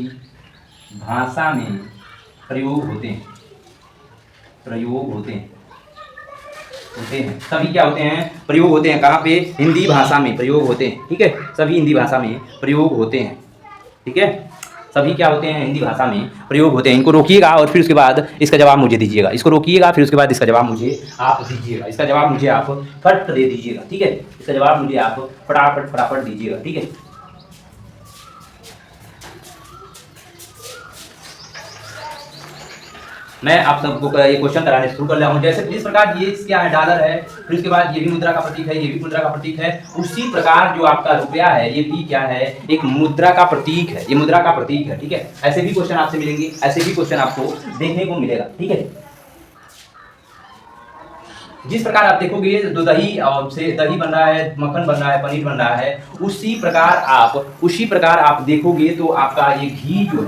भाषा में प्रयोग होते हैं, प्रयोग होते हैं, होते हैं। सभी क्या होते हैं, प्रयोग होते हैं, कहाँ पे, हिंदी भाषा में प्रयोग होते हैं, ठीक है। सभी हिंदी भाषा में प्रयोग होते हैं, ठीक है। सभी क्या होते हैं, हिंदी भाषा में प्रयोग होते हैं। इनको रोकिएगा और फिर उसके बाद इसका जवाब मुझे दीजिएगा, इसको रोकिएगा, फिर उसके बाद इसका जवाब मुझे आप दीजिएगा, इसका जवाब मुझे आप फट दे दीजिएगा, ठीक है। इसका जवाब मुझे आप फटाफट दीजिएगा, ठीक है। मैं आप सबको ये क्वेश्चन कराने शुरू कर रहा हूँ। जैसे जिस प्रकार ये क्या है, डॉलर है, फिर उसके बाद ये भी मुद्रा का प्रतीक है, ये भी मुद्रा का प्रतीक है, उसी प्रकार जो आपका रुपया है ये भी क्या है, एक मुद्रा का प्रतीक है, ये मुद्रा का प्रतीक है, ठीक है। ऐसे भी क्वेश्चन आपसे मिलेंगे, ऐसे भी क्वेश्चन आपको देखने को मिलेगा, ठीक है। जिस प्रकार आप देखोगे तो दही से दही बन रहा है, मक्खन बन रहा है, पनीर बन रहा है, उसी प्रकार आप देखोगे तो आपका ये घी जो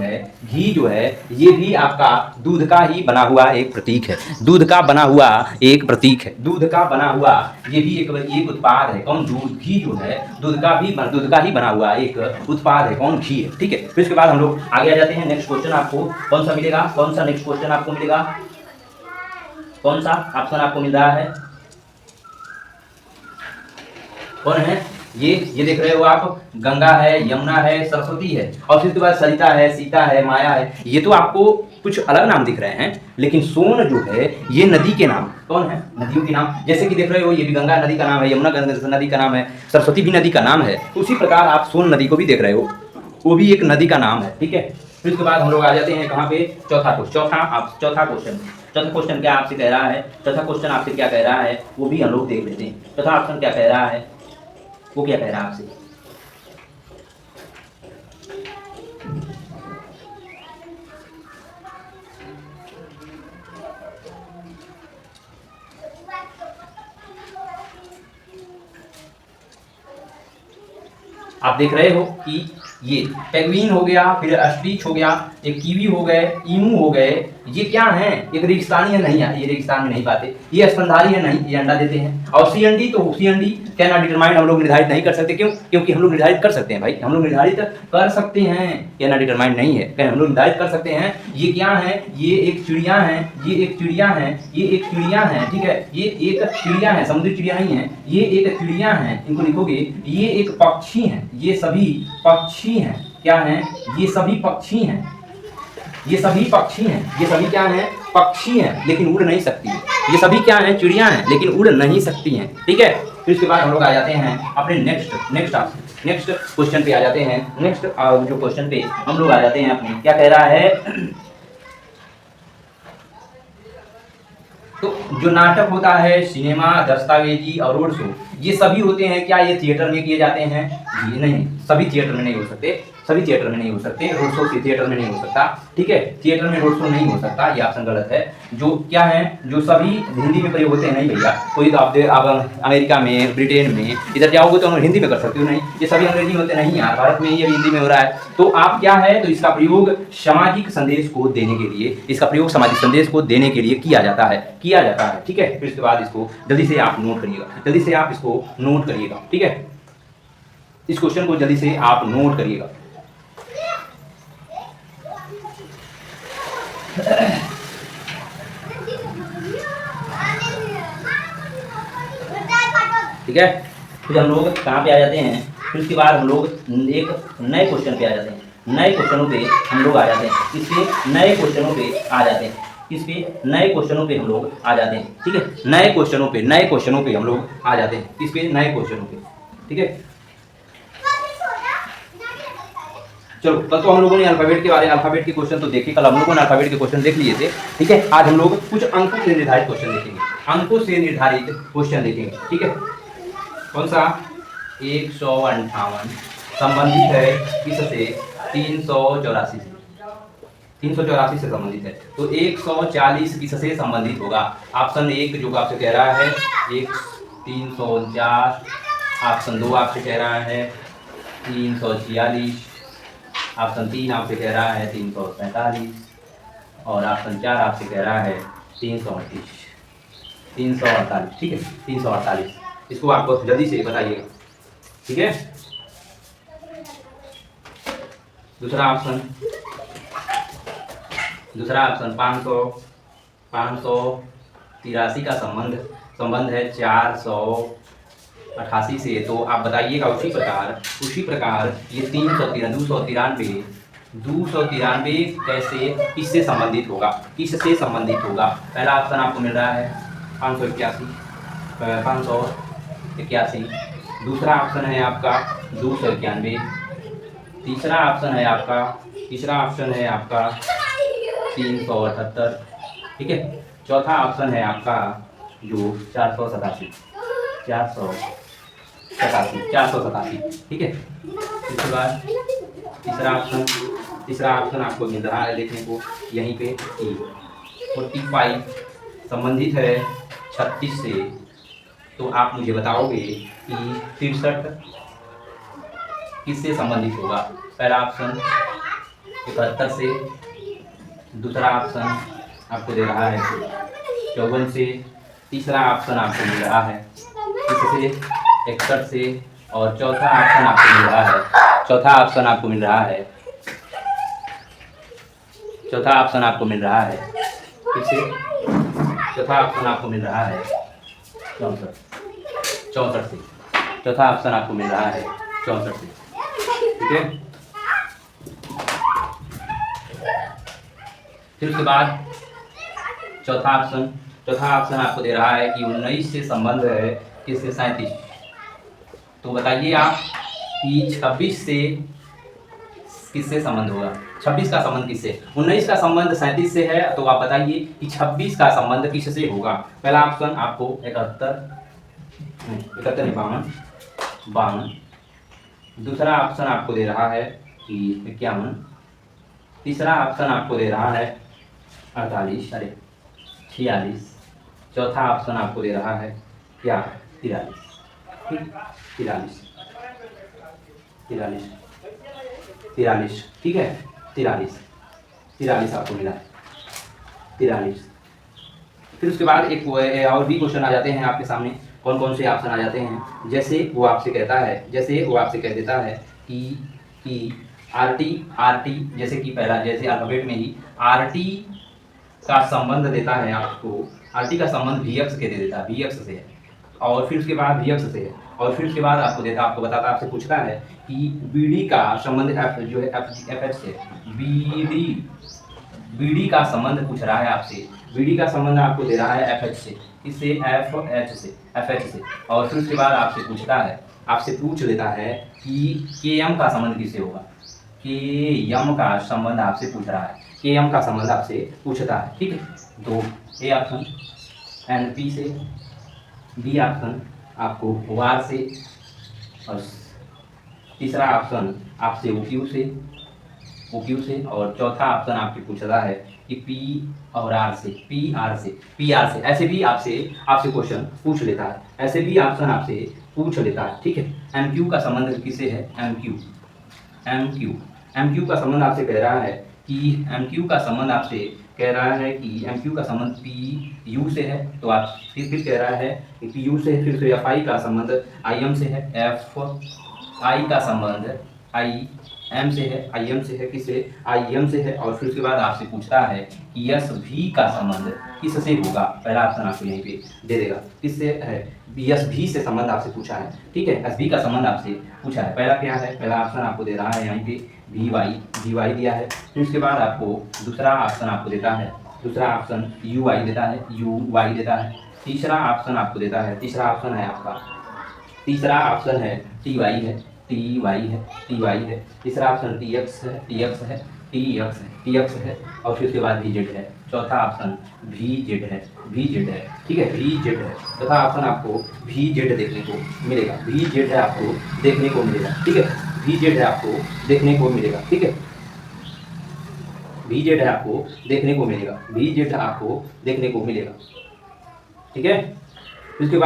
है ये भी आपका दूध का ही बना हुआ एक प्रतीक है, दूध का बना हुआ एक प्रतीक है, दूध का बना हुआ ये भी एक उत्पाद है। कौन, दूध, घी जो है दूध का ही बना हुआ एक उत्पाद है, कौन, घी है, ठीक है। फिर उसके बाद हम लोग आगे आ जाते हैं। नेक्स्ट क्वेश्चन आपको कौन सा मिलेगा, कौन सा नेक्स्ट क्वेश्चन आपको मिलेगा, कौन सा ऑप्शन आपको मिल रहा है, कौन है ये देख रहे हो आप, गंगा है, यमुना है, सरस्वती है, और फिर उसके बाद सरिता है, सीता है, माया है। ये तो आपको कुछ अलग नाम दिख रहे हैं, लेकिन सोन जो है ये नदी के नाम, कौन है, नदियों के नाम। जैसे कि देख रहे हो ये भी गंगा नदी का नाम है, यमुना नदी का नाम है, सरस्वती भी नदी का नाम है। उसी प्रकार आप सोन नदी को भी देख रहे हो, वो भी एक नदी का नाम है, ठीक है। फिर उसके बाद हम लोग आ जाते हैं कहाँ पे, चौथा क्वेश्चन क्या आपसे कह रहा है, चौथा क्वेश्चन आपसे क्या कह रहा है वो भी हम लोग देख लेते हैं। चौथा ऑप्शन क्या कह रहा है, वो क्या कह रहा है आपसे। आप देख रहे हो कि ये पेंगुइन हो गया, फिर ऑस्ट्रिच हो गया, एक कीवी हो गए, ईमू हो गए, ये क्या हैं, एक रेगिस्तानी है, नहीं है ये रेगिस्तान में नहीं पाते, ये स्तनधारी है, नहीं ये अंडा देते हैं। और सीएनडी, तो सीएनडी कैन नॉट डिटरमाइन, हम लोग निर्धारित नहीं कर सकते, क्यों, क्योंकि हम लोग निर्धारित कर सकते हैं भाई, हम लोग निर्धारित कर सकते हैं, कैन नॉट डिटरमाइन नहीं है, कैन हम लोग निर्धारित कर सकते हैं। ये क्या है, ये एक चिड़िया है, ये एक चिड़िया है, ये एक चिड़िया है, ठीक है, ये एक चिड़िया है, समुद्री चिड़िया नहीं है, ये एक चिड़िया है, इनको लिखोगे, ये एक पक्षी है, ये सभी पक्षी हैं, क्या हैं, ये सभी पक्षी हैं, ये सभी पक्षी हैं, ये सभी क्या हैं, पक्षी हैं, लेकिन उड़ नहीं सकती है। ये सभी क्या हैं, चिड़िया हैं, लेकिन उड़ नहीं सकती हैं, ठीक है। फिर उसके बाद हम लोग आ जाते हैं अपने नेक्स्ट क्वेश्चन पे आ जाते हैं। नेक्स्ट जो क्वेश्चन पे हम लोग आ जाते हैं अपने, क्या कह रहा है, तो जो नाटक होता है, सिनेमा, दस्तावेजी और रोड शो, ये सभी होते हैं, क्या ये थिएटर में किए जाते हैं, ये नहीं, सभी थिएटर में नहीं हो सकते, सभी थिएटर में नहीं हो सकते, रोड शो थिएटर में नहीं हो सकता, ठीक है, थिएटर में रोड शो नहीं हो सकता, ये ऑप्शन गलत है। जो क्या है, जो सभी हिंदी में प्रयोग होते हैं, नहीं भैया, कोई तो आप अमेरिका में, ब्रिटेन में इधर जाओगे तो हिंदी में कर सकते हो, नहीं, ये सभी अंग्रेजी में होते नहीं यार, भारत में ये भी हिंदी में हो रहा है। तो आप क्या है, तो इसका प्रयोग सामाजिक संदेश को देने के लिए, इसका प्रयोग सामाजिक संदेश को देने के लिए किया जाता है, ठीक है। फिर उसके बाद इसको जल्दी से आप नोट करिएगा, जल्दी से आप इसको नोट करिएगा, ठीक है, इस क्वेश्चन को जल्दी से आप नोट करिएगा। ठीक है, फिर हम लोग कहाँ पे आ जाते हैं, फिर उसके बाद हम लोग एक नए क्वेश्चन पे आ जाते हैं, नए क्वेश्चनों पे हम लोग आ जाते हैं, इसके नए क्वेश्चनों पे आ जाते हैं, इसके नए क्वेश्चनों पे हम लोग आ जाते हैं, ठीक है, नए क्वेश्चनों पे हम लोग आ जाते हैं, इस पे नए क्वेश्चनों पे, ठीक है। चलो, कल तो हम लोगों ने अल्फाबेट के बारे में, अल्फाबेट के क्वेश्चन तो देखे, कल हम लोगों ने अल्फाबेट के क्वेश्चन देख लिए थे, ठीक है। आज हम लोग कुछ अंकों से निर्धारित क्वेश्चन देखेंगे, अंकों से निर्धारित क्वेश्चन देखेंगे, ठीक है। कौन सा, 158 संबंधित है किससे, 384 से, 384 से संबंधित है, तो 140 किससे संबंधित होगा। ऑप्शन 1 जो आपसे कह रहा है 349, ऑप्शन 2 आपसे कह रहा है 346, ऑप्शन 3 आपसे कह रहा है 347 और ऑप्शन 4 आपसे कह रहा है 348, ठीक है, 348, इसको आपको जल्दी से बताइएगा, ठीक है। दूसरा ऑप्शन 583 का संबंध है 488 से, तो आप बताइएगा उसी प्रकार ये 293 कैसे, किससे संबंधित होगा, पहला ऑप्शन आपको मिल रहा है 581, दूसरा ऑप्शन है आपका 291, तीसरा ऑप्शन है आपका 378, ठीक है, चौथा ऑप्शन है आपका जो 487, ठीक है। इसके बाद तीसरा ऑप्शन आपको मिल रहा है देखने को यहीं पे 45 संबंधित है 36 से, तो आप मुझे बताओगे कि 63 किससे संबंधित होगा। पहला ऑप्शन 71 से, दूसरा ऑप्शन आपको दे रहा है 54 से, तीसरा ऑप्शन आपको मिल रहा है किससे, 61 से, और चौथा ऑप्शन आपको मिल रहा है 64 से, चौथा ऑप्शन आपको मिल रहा है 64 से, ठीक है। फिर उसके बाद चौथा ऑप्शन आपको दे रहा है कि 19 से संबंध है किससे, 37, तो बताइए आप कि 26 से किससे संबंध होगा? 26 का संबंध किससे? 19 का संबंध 37 से है, तो आप बताइए कि 26 का संबंध किससे होगा? पहला ऑप्शन आपको 71 नहीं 52। दूसरा ऑप्शन आपको दे रहा है कि 51। तीसरा ऑप्शन आपको दे रहा है 48 अरे 46। चौथा ऑप्शन आपको दे रहा है क्या? 43। ठीक, 43 43 43, ठीक है, 43 आपको मिला, 43। फिर उसके बाद एक और भी क्वेश्चन आ जाते हैं आपके सामने। कौन कौन से ऑप्शन आ जाते हैं? जैसे वो आपसे कहता है, जैसे वो आपसे कह देता है कि आरटी जैसे कि पहला, जैसे अल्फाबेट में ही आरटी का संबंध देता है आपको, आरटी का संबंध वी एक्स के दे देता है, वी एक्स से है, और फिर उसके बाद वी एक्स से है, और फिर उसके बाद आपको देता, आपको बताता, आपसे पूछता है कि बीडी का संबंध एफ जो है एफ एच से, बीडी का संबंध पूछ रहा है आपसे, बीडी का संबंध आपको दे रहा है एफ एच से, इससे एफ एच से, और फिर उसके बाद आपसे पूछता है, आपसे पूछ लेता है कि के एम का संबंध किससे होगा? के एम का संबंध आपसे पूछ रहा है, के एम का संबंध आपसे पूछता है, ठीक है। तो ए ऑप्शन एन पी से, बी ऑप्शन आपको वार से, और तीसरा ऑप्शन आपसे ओक्यू से, और चौथा ऑप्शन आपके पूछ रहा है कि पी और आर से, पी आर से, ऐसे भी आपसे क्वेश्चन पूछ लेता है, ऐसे भी ऑप्शन आपसे पूछ लेता है, ठीक है। एम क्यू का संबंध किससे है? एम क्यू का संबंध आपसे कह रहा है कि एम क्यू का संबंध आपसे कह रहा है कि एम क्यू का संबंध पी यू से है, तो आप फिर कह रहा है कि पी यू से, फिर एफ आई का संबंध आई एम से है, एफ आई का संबंध आई एम से है, आई एम से है, किससे? आई एम से है, और फिर उसके बाद आपसे पूछता है कि एस भी का संबंध किससे होगा? पहला ऑप्शन आपको यहीं पे दे देगा, किससे है? एस भी से संबंध आपसे पूछा है, ठीक है, एस भी का संबंध आपसे पूछा है। पहला क्या है? पहला ऑप्शन आपको दे रहा है यहीं पे वी वाई दिया है, फिर उसके बाद आपको दूसरा ऑप्शन आपको देता है, दूसरा ऑप्शन यू वाई देता है, तीसरा ऑप्शन आपको देता है, तीसरा ऑप्शन है आपका, तीसरा ऑप्शन है टी वाई है, तीसरा ऑप्शन टी एक्स है, और फिर उसके बाद वी जेड है, चौथा ऑप्शन वी जेड है, ठीक है, वी जेड है, चौथा ऑप्शन आपको वी जेड देखने को मिलेगा, वी जेड है आपको देखने को मिलेगा, ठीक है, वी जेड है आपको देखने को मिलेगा, ठीक है, वी जेड है आपको देखने को मिलेगा, वी जेड आपको देखने को मिलेगा, ठीक है। फिर उसके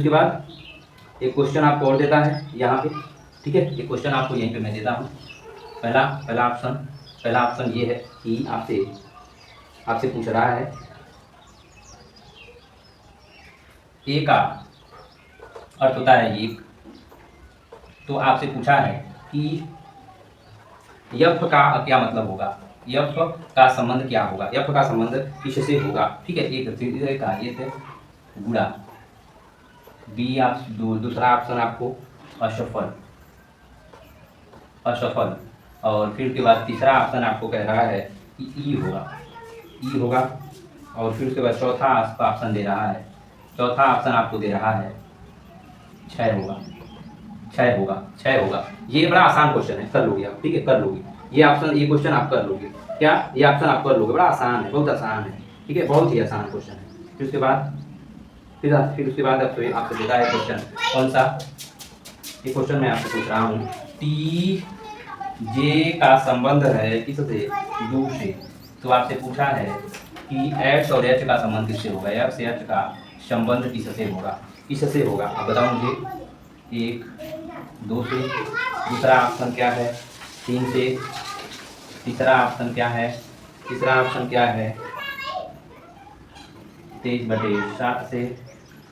बाद एक क्वेश्चन आपको और देता है यहाँ पे, ठीक है, एक क्वेश्चन आपको यहीं पे मैं देता हूँ। पहला ऑप्शन ये है कि आपसे पूछ रहा है ए का अर्थ होता है एक, तो आपसे पूछा है कि एफ का क्या मतलब होगा, एफ का संबंध क्या होगा, एफ का संबंध किससे होगा, ठीक है। एक का ये थे गुड़ा, बी आप दूसरा ऑप्शन आपको असफल, और फिर के बाद तीसरा ऑप्शन आपको कह रहा है कि ई होगा, और फिर उसके बाद चौथा ऑप्शन दे रहा है, चौथा ऑप्शन आपको दे रहा है क्षय होगा। ये बड़ा आसान क्वेश्चन है, कर लोगे आप, ठीक है, कर लोगे ये क्वेश्चन आप कर लोगे, क्या ये ऑप्शन आप कर लोगे? बड़ा आसान है, बहुत आसान है, ठीक है, बहुत ही आसान क्वेश्चन है। फिर उसके बाद आपसे देता है क्वेश्चन, कौन सा? ये क्वेश्चन मैं आपसे पूछ रहा हूँ, टी जे का संबंध है किससे? यू से, तो आपसे पूछा है कि एक्स और एच का संबंध किससे होगा, एक्स से एच का संबंध किससे होगा? आप बताओ मुझे, 1 2 से, दूसरा ऑप्शन क्या है 3 से, तीसरा ऑप्शन क्या है 23/7 से,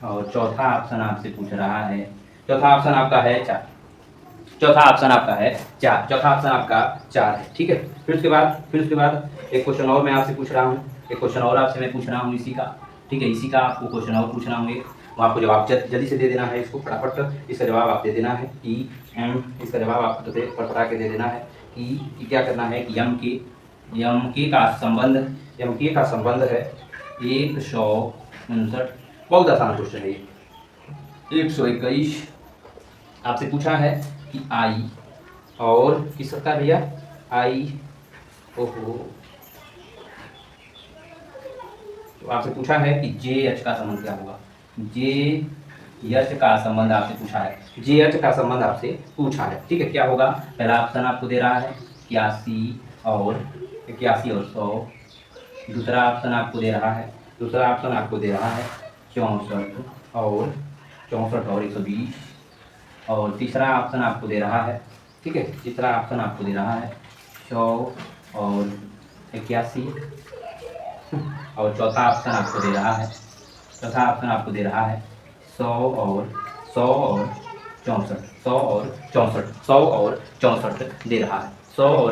और चौथा ऑप्शन आपसे पूछ रहा है, चौथा ऑप्शन आपका है 4, चौथा ऑप्शन आपका 4 है, ठीक है। फिर उसके बाद एक क्वेश्चन और मैं आपसे पूछ रहा हूँ, इसी का, ठीक है, इसी का आपको क्वेश्चन और पूछना होंगे, वो आपको जवाब जल्दी से दे देना है, इसको फटाफट इसका जवाब आप दे देना है कि एम, इसका जवाब आपको फटफटा के दे देना है कि क्या करना है कि एम के का संबंध है 159, बहुत आसान क्वेश्चन है ये, 121। आपसे पूछा है कि आई और किसका भैया आई ओहो, तो आपसे पूछा है कि जे एच का संबंध क्या होगा। जे एच का संबंध आपसे पूछा है, जे एच का संबंध आपसे पूछा है, ठीक है। क्या होगा, पहला ऑप्शन आपको दे रहा है 81 और 100। दूसरा ऑप्शन आपको दे रहा है, 64 और 120। और तीसरा ऑप्शन आपको दे रहा है, ठीक है, तीसरा ऑप्शन आपको दे रहा है 100 और 81। और चौथा ऑप्शन आपको दे रहा है, 100 और 64 दे रहा है, 100 और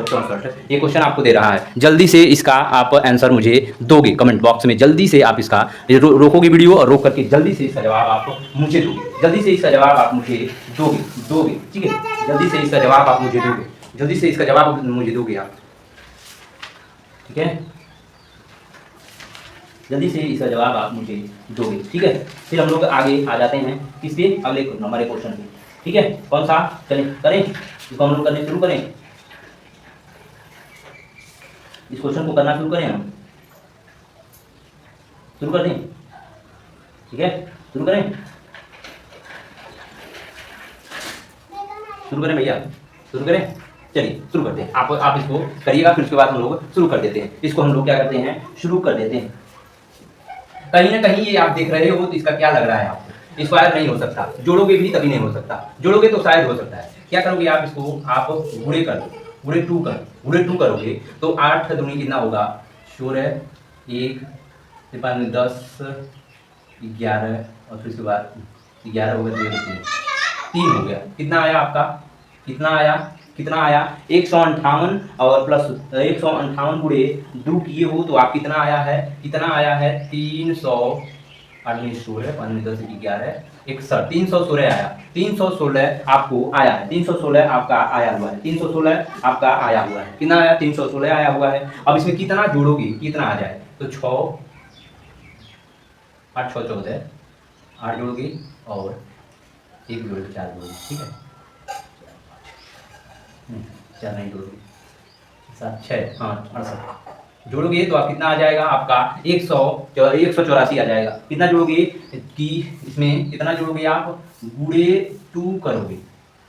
64 ये क्वेश्चन आपको दे रहा है। जल्दी से इसका आप आंसर मुझे दोगे कमेंट बॉक्स में, जल्दी से आप इसका रोकोगे वीडियो और रोक करके जल्दी से इसका जवाब आप मुझे दोगे, जल्दी से इसका जवाब आप मुझे दोगे, ठीक है, जल्दी से इसका जवाब आप मुझे दोगे, जल्दी से इसका जवाब मुझे दोगे आप, ठीक है, जल्दी से इसका जवाब आप मुझे दोगे, ठीक है। फिर हम लोग आगे आ जाते हैं किसके, अगले हमारे क्वेश्चन पे, ठीक है। कौन सा करें इसको हम लोग करने शुरू करें, इस क्वेश्चन को करना शुरू करें, हम शुरू कर दें, ठीक है, शुरू करें भैया, शुरू करें, चलिए शुरू करते हैं। आप इसको करिएगा, फिर उसके बाद हम लोग शुरू कर देते हैं। इसको हम लोग क्या करते हैं, शुरू कर देते हैं। कहीं ना कहीं ये आप देख रहे हो तो इसका क्या लग रहा है आपको, स्क्वायर नहीं हो सकता, जोड़ोगे भी तभी नहीं हो सकता, जोड़ोगे तो शायद हो सकता है। क्या करोगे आप, इसको आप गुणे कर दो, गुणे टू करोगे तो 8 दूनी कितना होगा, 16, 1 5 10 11 और फिर उसके बाद 11 हो गया, 3 हो गया। कितना आया आपका, कितना आया 158 और प्लस 158 गुणे 2 किए हो तो आप कितना आया है 300 16 5 10 11 61 316 आया, 316 आपको आया है, 316 आपका आया हुआ है, 316 आपका आया हुआ है। कितना आया, 316 आया हुआ है। अब इसमें कितना जोड़ोगे कितना आ जाए, तो 6 8 6 14 8 जोड़ोगे और 1 जोड़ 4 जोड़ोगे, ठीक है, 4 नहीं जोड़ोगे 7 6 8 68 जोड़ोगे तो आप कितना आ जाएगा आपका 184 आ जाएगा। कितना जोड़ोगे कि इसमें कितना जोड़ोगे आप, गुणे 2 करोगे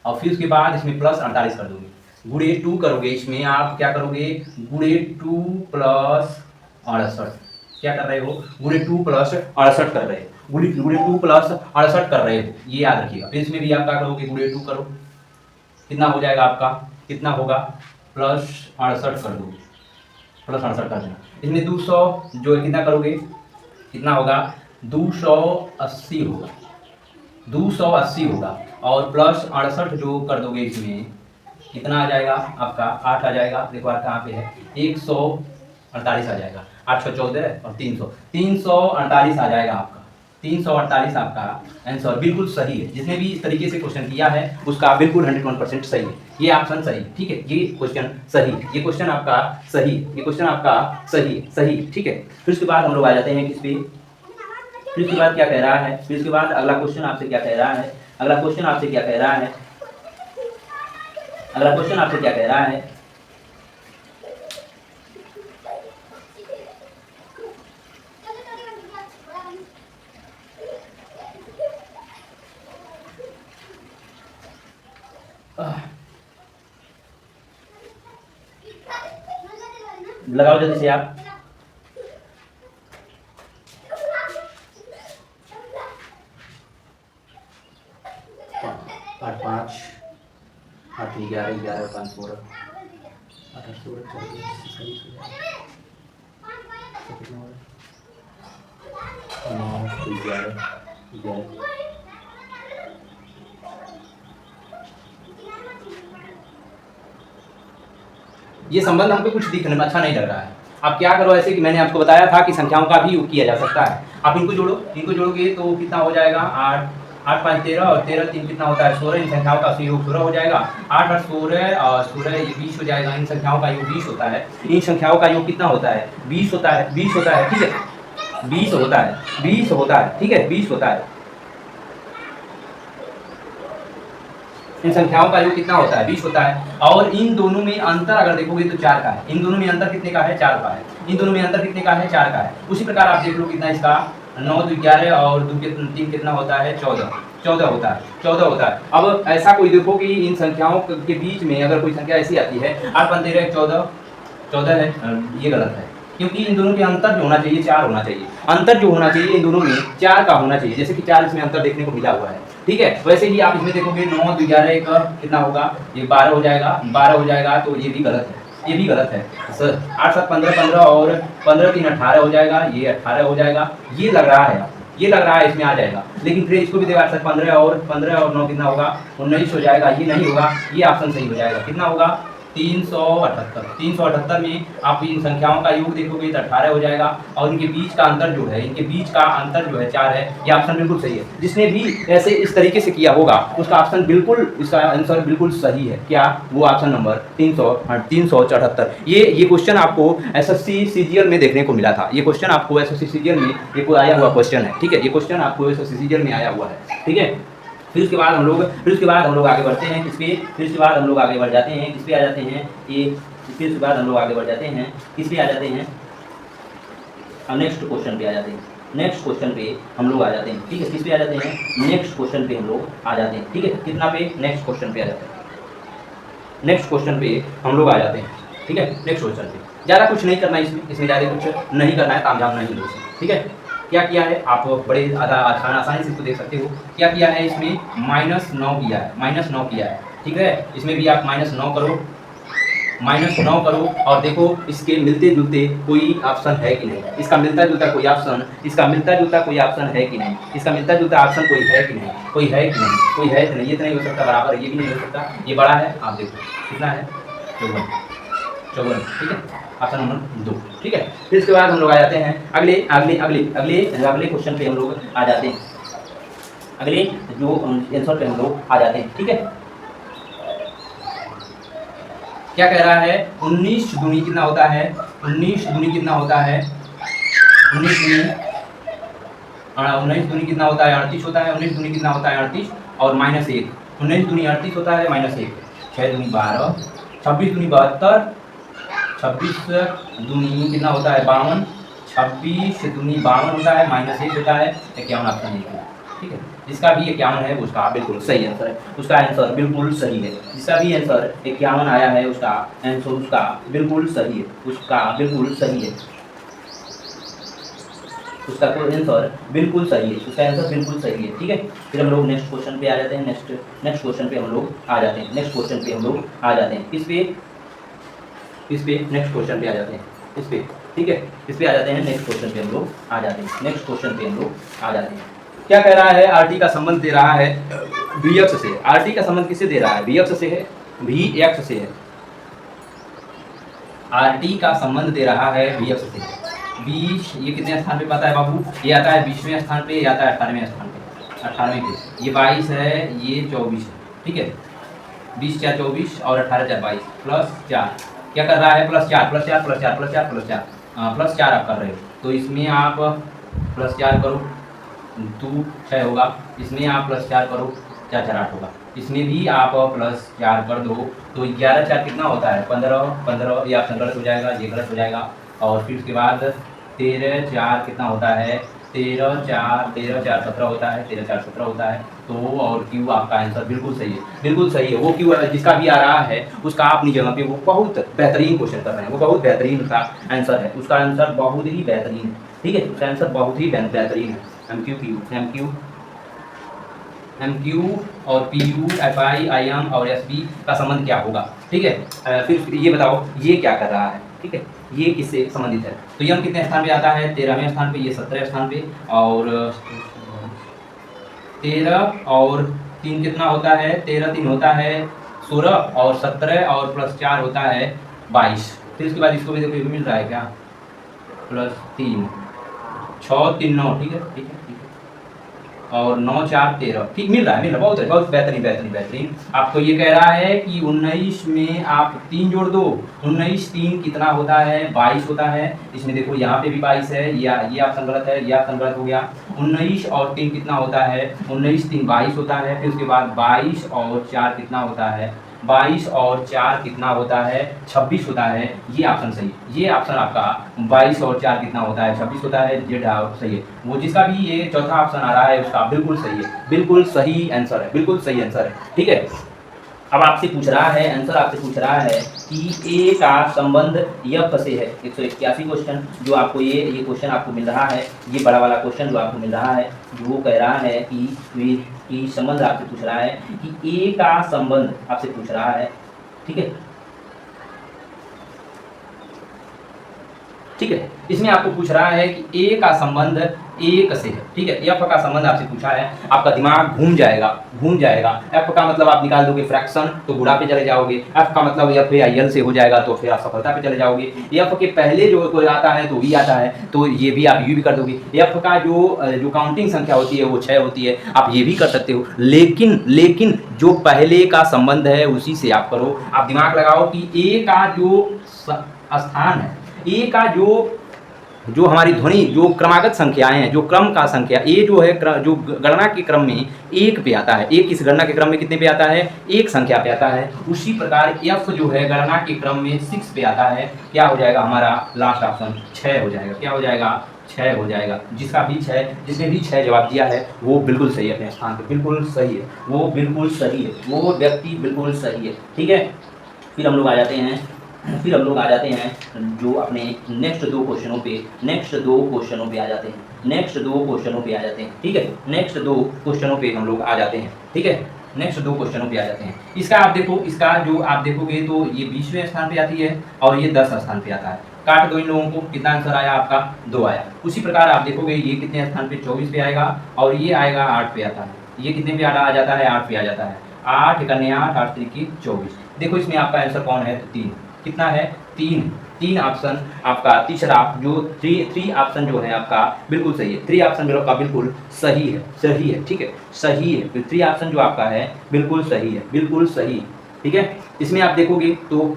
और फिर उसके बाद इसमें प्लस 48 कर दोगे, गुणे 2 करोगे, इसमें आप क्या करोगे, गुणे 2 प्लस 68 क्या कर रहे हो, गुणे 2 प्लस 68 कर रहे हो, गुणे 2 प्लस 68 कर रहे हो, ये याद रखिएगा। फिर इसमें भी आप क्या करोगे, गुणे 2 करो, कितना हो जाएगा आपका, कितना होगा, प्लस 68 कर दो, प्लस 68 कर देना। इसमें 200 जो है कितना करोगे, कितना होगा 280 होगा, 280 होगा और प्लस 68 जो कर दोगे इसमें कितना आ जाएगा आपका 8 आ जाएगा, देखो 8 कहाँ पे है, 148 आ जाएगा, 814 और 348 आ जाएगा आपका, 348 आपका आंसर बिल्कुल सही है। जिसने भी इस तरीके से क्वेश्चन किया है उसका बिल्कुल 101% सही है, ये ऑप्शन सही, ठीक है, ये क्वेश्चन सही, ये क्वेश्चन आपका सही, ये क्वेश्चन आपका सही, ठीक है। फिर उसके बाद हम लोग आ जाते हैं किस पे, फिर उसके बाद क्या कह रहा है, फिर उसके बाद अगला क्वेश्चन आपसे क्या कह रहा है, अगला क्वेश्चन आपसे क्या कह रहा है, अगला क्वेश्चन आपसे क्या कह रहा है, लगाओ जल्दी से आप, आठ 5 8 11 11 5 16 8 16 11 ये संबंध हमको कुछ दिखने में अच्छा नहीं लग रहा है। आप क्या करो, ऐसे कि मैंने आपको बताया था कि संख्याओं का भी योग किया जा सकता है। आप इनको जोड़ो, इनको जोड़ोगे तो कितना हो जाएगा 8 8 5 13 और 13 3 कितना होता है 16, इन संख्याओं का योग 16 हो जाएगा। 8 8 16 और 16 ये 20 हो जाएगा, इन संख्याओं का योग 20 होता है। इन संख्याओं का योग कितना होता है 20 होता है, 20 होता है, ठीक है, 20 होता है, 20 होता है, ठीक है, 20 होता है। इन संख्याओं का योग कितना होता है? 20 होता है। और इन दोनों में अंतर अगर देखोगे तो 4 का है। इन दोनों में अंतर कितने का है? 4 का है। इन दोनों में अंतर कितने का है? 4 का है। उसी प्रकार आप देख लो कितना इसका 9 2 11 और 2 के 3 कितना होता है? 14 होता है। 14 होता है। अब ऐसा कोई देखो कि इन संख्याओं के बीच में अगर कोई संख्या ऐसी आती है 8 5 13 14 है, ये गलत है, क्योंकि इन दोनों के अंतर जो होना चाहिए 4 होना चाहिए। अंतर जो होना चाहिए इन दोनों में 4 का होना चाहिए, जैसे कि 4 इसमें अंतर देखने को मिला हुआ है। ठीक है, वैसे ही आप इसमें देखोगे 9 2 11 का कितना होगा? ये 12 हो जाएगा। 12 हो जाएगा तो ये भी गलत है, ये भी गलत है सर। 8 7 15 15 और 15 3 18 हो जाएगा, ये 18 हो जाएगा। ये लग रहा है, ये लग रहा है इसमें आ जाएगा, लेकिन फिर इसको भी देखा सर 15 और 9 कितना होगा? 19 हो जाएगा। ये नहीं होगा, ये ऑप्शन सही हो जाएगा। कितना होगा? 378। 378 में आप इन संख्याओं का योग देखोगे तो 18 हो जाएगा। और इनके बीच का अंतर जो है, इनके बीच का अंतर जो है 4 है। ये ऑप्शन बिल्कुल सही है। जिसने भी ऐसे इस तरीके से किया होगा उसका ऑप्शन बिल्कुल, इसका आंसर बिल्कुल सही है। क्या? वो ऑप्शन नंबर 374। ये क्वेश्चन आपको एसएससी सीजीएल में देखने को मिला था। ये क्वेश्चन आपको एसएससी सीजीएल में ये आया हुआ क्वेश्चन है। ठीक है, ये क्वेश्चन आपको एसएससी सीजीएल में आया हुआ है। ठीक है, फिर उसके बाद हम लोग आगे बढ़ते हैं किस पे? फिर उसके बाद हम लोग आगे बढ़ जाते हैं किस पे? आ जाते हैं ये। फिर उसके बाद हम लोग आगे बढ़ जाते हैं किस पे? आ जाते हैं नेक्स्ट क्वेश्चन पे आ जाते हैं। नेक्स्ट क्वेश्चन पे हम लोग आ जाते हैं। ठीक है, किस पे आ जाते हैं? नेक्स्ट क्वेश्चन पे हम लोग आ जाते हैं। ठीक है, कितना पे? नेक्स्ट क्वेश्चन पे आ जाते हैं। नेक्स्ट क्वेश्चन पे हम लोग आ जाते हैं। ठीक है, नेक्स्ट क्वेश्चन पे ज़्यादा कुछ नहीं करना है इसमें ज़्यादा कुछ नहीं करना है, तामझाम नहीं लो। ठीक है, क्या किया है? आप बड़े आसानी से इसको देख सकते हो। क्या किया है इसमें? -9 किया है, -9 किया है। ठीक है, इसमें भी आप -9 करो, -9 करो और देखो इसके मिलते जुलते कोई ऑप्शन है कि नहीं। इसका मिलता जुलता कोई ऑप्शन, इसका मिलता जुलता कोई ऑप्शन है कि नहीं, इसका मिलता जुलता ऑप्शन कोई है कि नहीं, कोई है कि नहीं, कोई है कि नहीं। ये तो नहीं हो सकता बराबर, ये भी नहीं हो सकता, ये बड़ा है। आप देखो कितना है? 54। ठीक है, ऑप्शन नंबर 2। ठीक है, फिर इसके बाद हम लोग आ जाते हैं अगले क्वेश्चन पे हम लोग आ जाते हैं। अगले जो आंसर पे हम लोग आ जाते हैं। ठीक है, क्या कह रहा है? 19 दूनी कितना होता है? 19 दूनी कितना होता है? 19 दूनी कितना होता है? 38 होता है। 19 दूनी कितना होता है? 38 और -1। 19 दूनी 38 होता है, -1। 6 दूनी 12, 26 दूनी 72, 26 दूनी कितना होता है? 52, 26 दूनी 52 होता है, -1 होता है 51। ऑप्शन नहीं है। ठीक है, जिसका भी 51 है उसका बिल्कुल सही आंसर है, उसका आंसर बिल्कुल सही है। जिसका भी आंसर 51 आया है उसका आंसर उसका बिल्कुल सही है, उसका बिल्कुल सही है, उसका आंसर बिल्कुल सही है, उसका आंसर बिल्कुल सही है। ठीक है, फिर हम लोग नेक्स्ट क्वेश्चन पे आ जाते हैं। नेक्स्ट क्वेश्चन पे हम लोग आ जाते हैं। नेक्स्ट क्वेश्चन पे हम लोग आ जाते हैं। इस पे नेक्स्ट क्वेश्चन पे आ जाते हैं। इस पे ठीक है, इस पे आ जाते हैं। नेक्स्ट क्वेश्चन पे हम लोग आ जाते हैं। नेक्स्ट क्वेश्चन पे हम लोग आ जाते हैं। क्या कह रहा है? आरटी का संबंध दे रहा है वी एक्स से। आरटी का संबंध किससे दे रहा है? वी एक्स से है, वी एक्स से है। आरटी का संबंध दे रहा है वी एक्स से। 20 ये कितने स्थान पे पता है बाबू? ये आता है 20वें स्थान पे, ये आता है 18वें स्थान पे। 18वें पे ये 22 है, ये 24 है। ठीक है, 20 4 24 और 18 4 22 +4 क्या कर रहा है? +4 +4 +4 +4 +4 +4 आप कर रहे हो, तो इसमें आप +4 करो 2 6 होगा। इसमें आप +4 करो 4 4 8 होगा। इसमें भी आप +4 कर दो तो 11 4 कितना होता है? 15। ये ऑप्शन गलत हो जाएगा, ये गलत हो जाएगा। और फिर उसके बाद 13 4 कितना होता है? 13 4 17 होता है, 13 4 17 होता है। तो और क्यू आपका आंसर बिल्कुल सही है, बिल्कुल सही है। वो क्यू जिसका भी आ रहा है उसका अपनी जगह पे वो बहुत बेहतरीन क्वेश्चन कर रहे हैं, वो बहुत बेहतरीन उसका आंसर है, उसका आंसर बहुत ही बेहतरीन है। ठीक है, उसका आंसर बहुत ही बेहतरीन है। MQ और PU FI IM और SB का संबंध क्या होगा? ठीक है, फिर ये बताओ ये क्या कर रहा है? ठीक है, ये किससे संबंधित है? तो यम कितने स्थान पे आता है? 13वें स्थान पे, ये 17वें स्थान पे। और 13 और 3 कितना होता है? 13 3 होता है 16 और 17 और +4 होता है 22। फिर उसके बाद इसको भी देखो, ये मिल रहा है क्या? +3 6 3 9। ठीक है, ठीक है, ठीक है। और 9 4 13, ठीक मिल रहा है, बहुत बहुत बेहतरीन बेहतरीन बेहतरीन। आपको ये कह रहा है कि 19 में आप 3 जोड़ दो, 19 3 कितना होता है, 22 होता है। इसमें देखो यहाँ पे भी 22 है, ये ऑप्शन गलत है, ये ऑप्शन गलत हो गया। 19 और 3 कितना होता है, 19 3 22 होता है। फिर उसके बाद 22 और 4 कितना होता है, 22 और 4 कितना होता है, 26 होता है। ये ऑप्शन सही है, ये ऑप्शन आपका 22 और 4 कितना होता है, 26 होता है। ये सही है, वो जिसका भी ये चौथा ऑप्शन आ रहा है उसका बिल्कुल सही है, बिल्कुल सही आंसर है, बिल्कुल सही आंसर है, ठीक है। अब आपसे पूछ रहा है, आंसर आपसे पूछ रहा है कि ए का संबंध यफ से है। 181 क्वेश्चन जो आपको ये क्वेश्चन आपको मिल रहा है, ये बड़ा वाला क्वेश्चन जो आपको मिल रहा है, जो कह रहा है कि संबंध आपसे पूछ रहा है कि ए का संबंध आपसे पूछ रहा है, ठीक है, ठीक है। इसमें आपको पूछ रहा है कि ए का संबंध एक से है, ठीक है। एफ का संबंध आपसे पूछा है, आपका दिमाग घूम जाएगा, घूम जाएगा। एफ का मतलब आप निकाल दोगे फ्रैक्शन तो गुणा पे चले जाओगे, एफ का मतलब एफ या एल से हो जाएगा तो फिर आप सफलता पे चले जाओगे। एफ के पहले जो कोई आता है तो वी आता है, तो ये भी आप यू भी कर दोगे। एफ का जो काउंटिंग संख्या होती है वो 6 होती है, आप ये भी कर सकते हो। लेकिन जो पहले का संबंध है उसी से आप करो। आप दिमाग लगाओ कि ए का जो स्थान है, ए का जो हमारी ध्वनि, जो क्रमागत संख्याएं हैं, जो क्रम का संख्या, ए जो है जो गणना के क्रम में 1 पे आता है, एक इस गणना के क्रम में कितने पे आता है, 1 संख्या पे आता है। उसी प्रकार एफ जो है गणना के क्रम में 6 पे आता है। क्या हो जाएगा हमारा लास्ट ऑप्शन 6 हो जाएगा, क्या हो जाएगा 6 हो जाएगा। जिसका भी 6, जिसने भी 6 जवाब दिया है वो बिल्कुल सही है, अपने स्थान पे बिल्कुल सही है, वो बिल्कुल सही है, वो व्यक्ति बिल्कुल सही है, ठीक है। फिर हम लोग आ जाते हैं जो अपने नेक्स्ट दो क्वेश्चनों पे आ जाते हैं, ठीक है। नेक्स्ट दो क्वेश्चनों पे हम लोग आ जाते हैं, ठीक है। नेक्स्ट दो क्वेश्चनों पे आ जाते हैं। इसका आप देखो, इसका जो आप देखोगे तो ये 20वें स्थान पे आती है और ये 10 स्थान पे आता है। काट दो इन लोगों को, कितना आंसर आया आपका 2 आया। उसी प्रकार आप देखोगे ये कितने स्थान पे 24 पे आएगा और ये आएगा 8 पे आता है। ये कितने पे आ जाता है, 8 पे आ जाता है। 8 कन्या 8 8 3 24। देखो इसमें आपका आंसर कौन है, 3 कितना है, 3 ऑप्शन आपका तीसरा जो 3 ऑप्शन जो है आपका बिल्कुल सही है। 3 ऑप्शन जो आपका बिल्कुल सही है, ठीक है, सही है। तो 3 ऑप्शन जो आपका है बिल्कुल सही है, बिल्कुल सही, ठीक है। इसमें आप देखोगे तो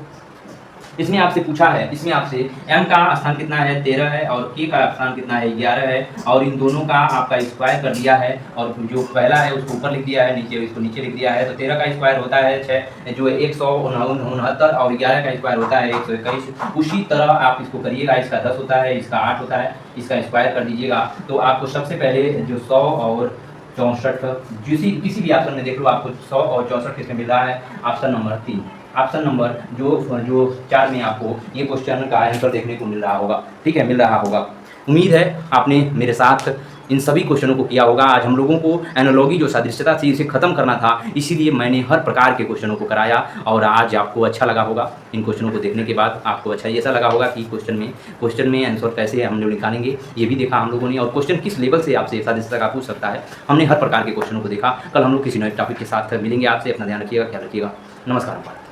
इसमें आपसे पूछा है, इसमें आपसे m का स्थान कितना है, 13 है, और k का स्थान कितना है, 11 है, और इन दोनों का आपका स्क्वायर कर दिया है, और जो पहला है उसको ऊपर लिख दिया है, नीचे इसको नीचे लिख दिया है। तो 13 का स्क्वायर होता है 6 जो 169 और 11 का स्क्वायर होता है 121। उसी तरह आप इसको करिएगा, इसका 10 होता है, इसका 8 होता है, इसका स्क्वायर कर दीजिएगा। तो आपको सबसे पहले जो 100 और 64 किसी भी ऑप्शन में देख लो, आपको 100 और 64 किसमें मिल रहा है, ऑप्शन नंबर 3, ऑप्शन नंबर जो 4 में आपको ये क्वेश्चन का आंसर देखने को मिल रहा होगा, ठीक है, मिल रहा होगा। उम्मीद है आपने मेरे साथ इन सभी क्वेश्चनों को किया होगा। आज हम लोगों को एनालॉजी जो सादृश्यता थी इसे खत्म करना था, इसीलिए मैंने हर प्रकार के क्वेश्चनों को कराया, और आज आपको अच्छा लगा होगा। इन क्वेश्चनों को देखने के बाद आपको अच्छा ऐसा लगा होगा कि क्वेश्चन में आंसर कैसे हम लोग निकालेंगे ये भी देखा हम लोगों ने, और क्वेश्चन किस लेवल से आपसे सादृश्यता का पूछ सकता है, हमने हर प्रकार के क्वेश्चनों को देखा। कल हम लोग किसी नए टॉपिक के साथ मिलेंगे आपसे। अपना ध्यान रखिएगा, ख्याल रखिएगा, नमस्कार।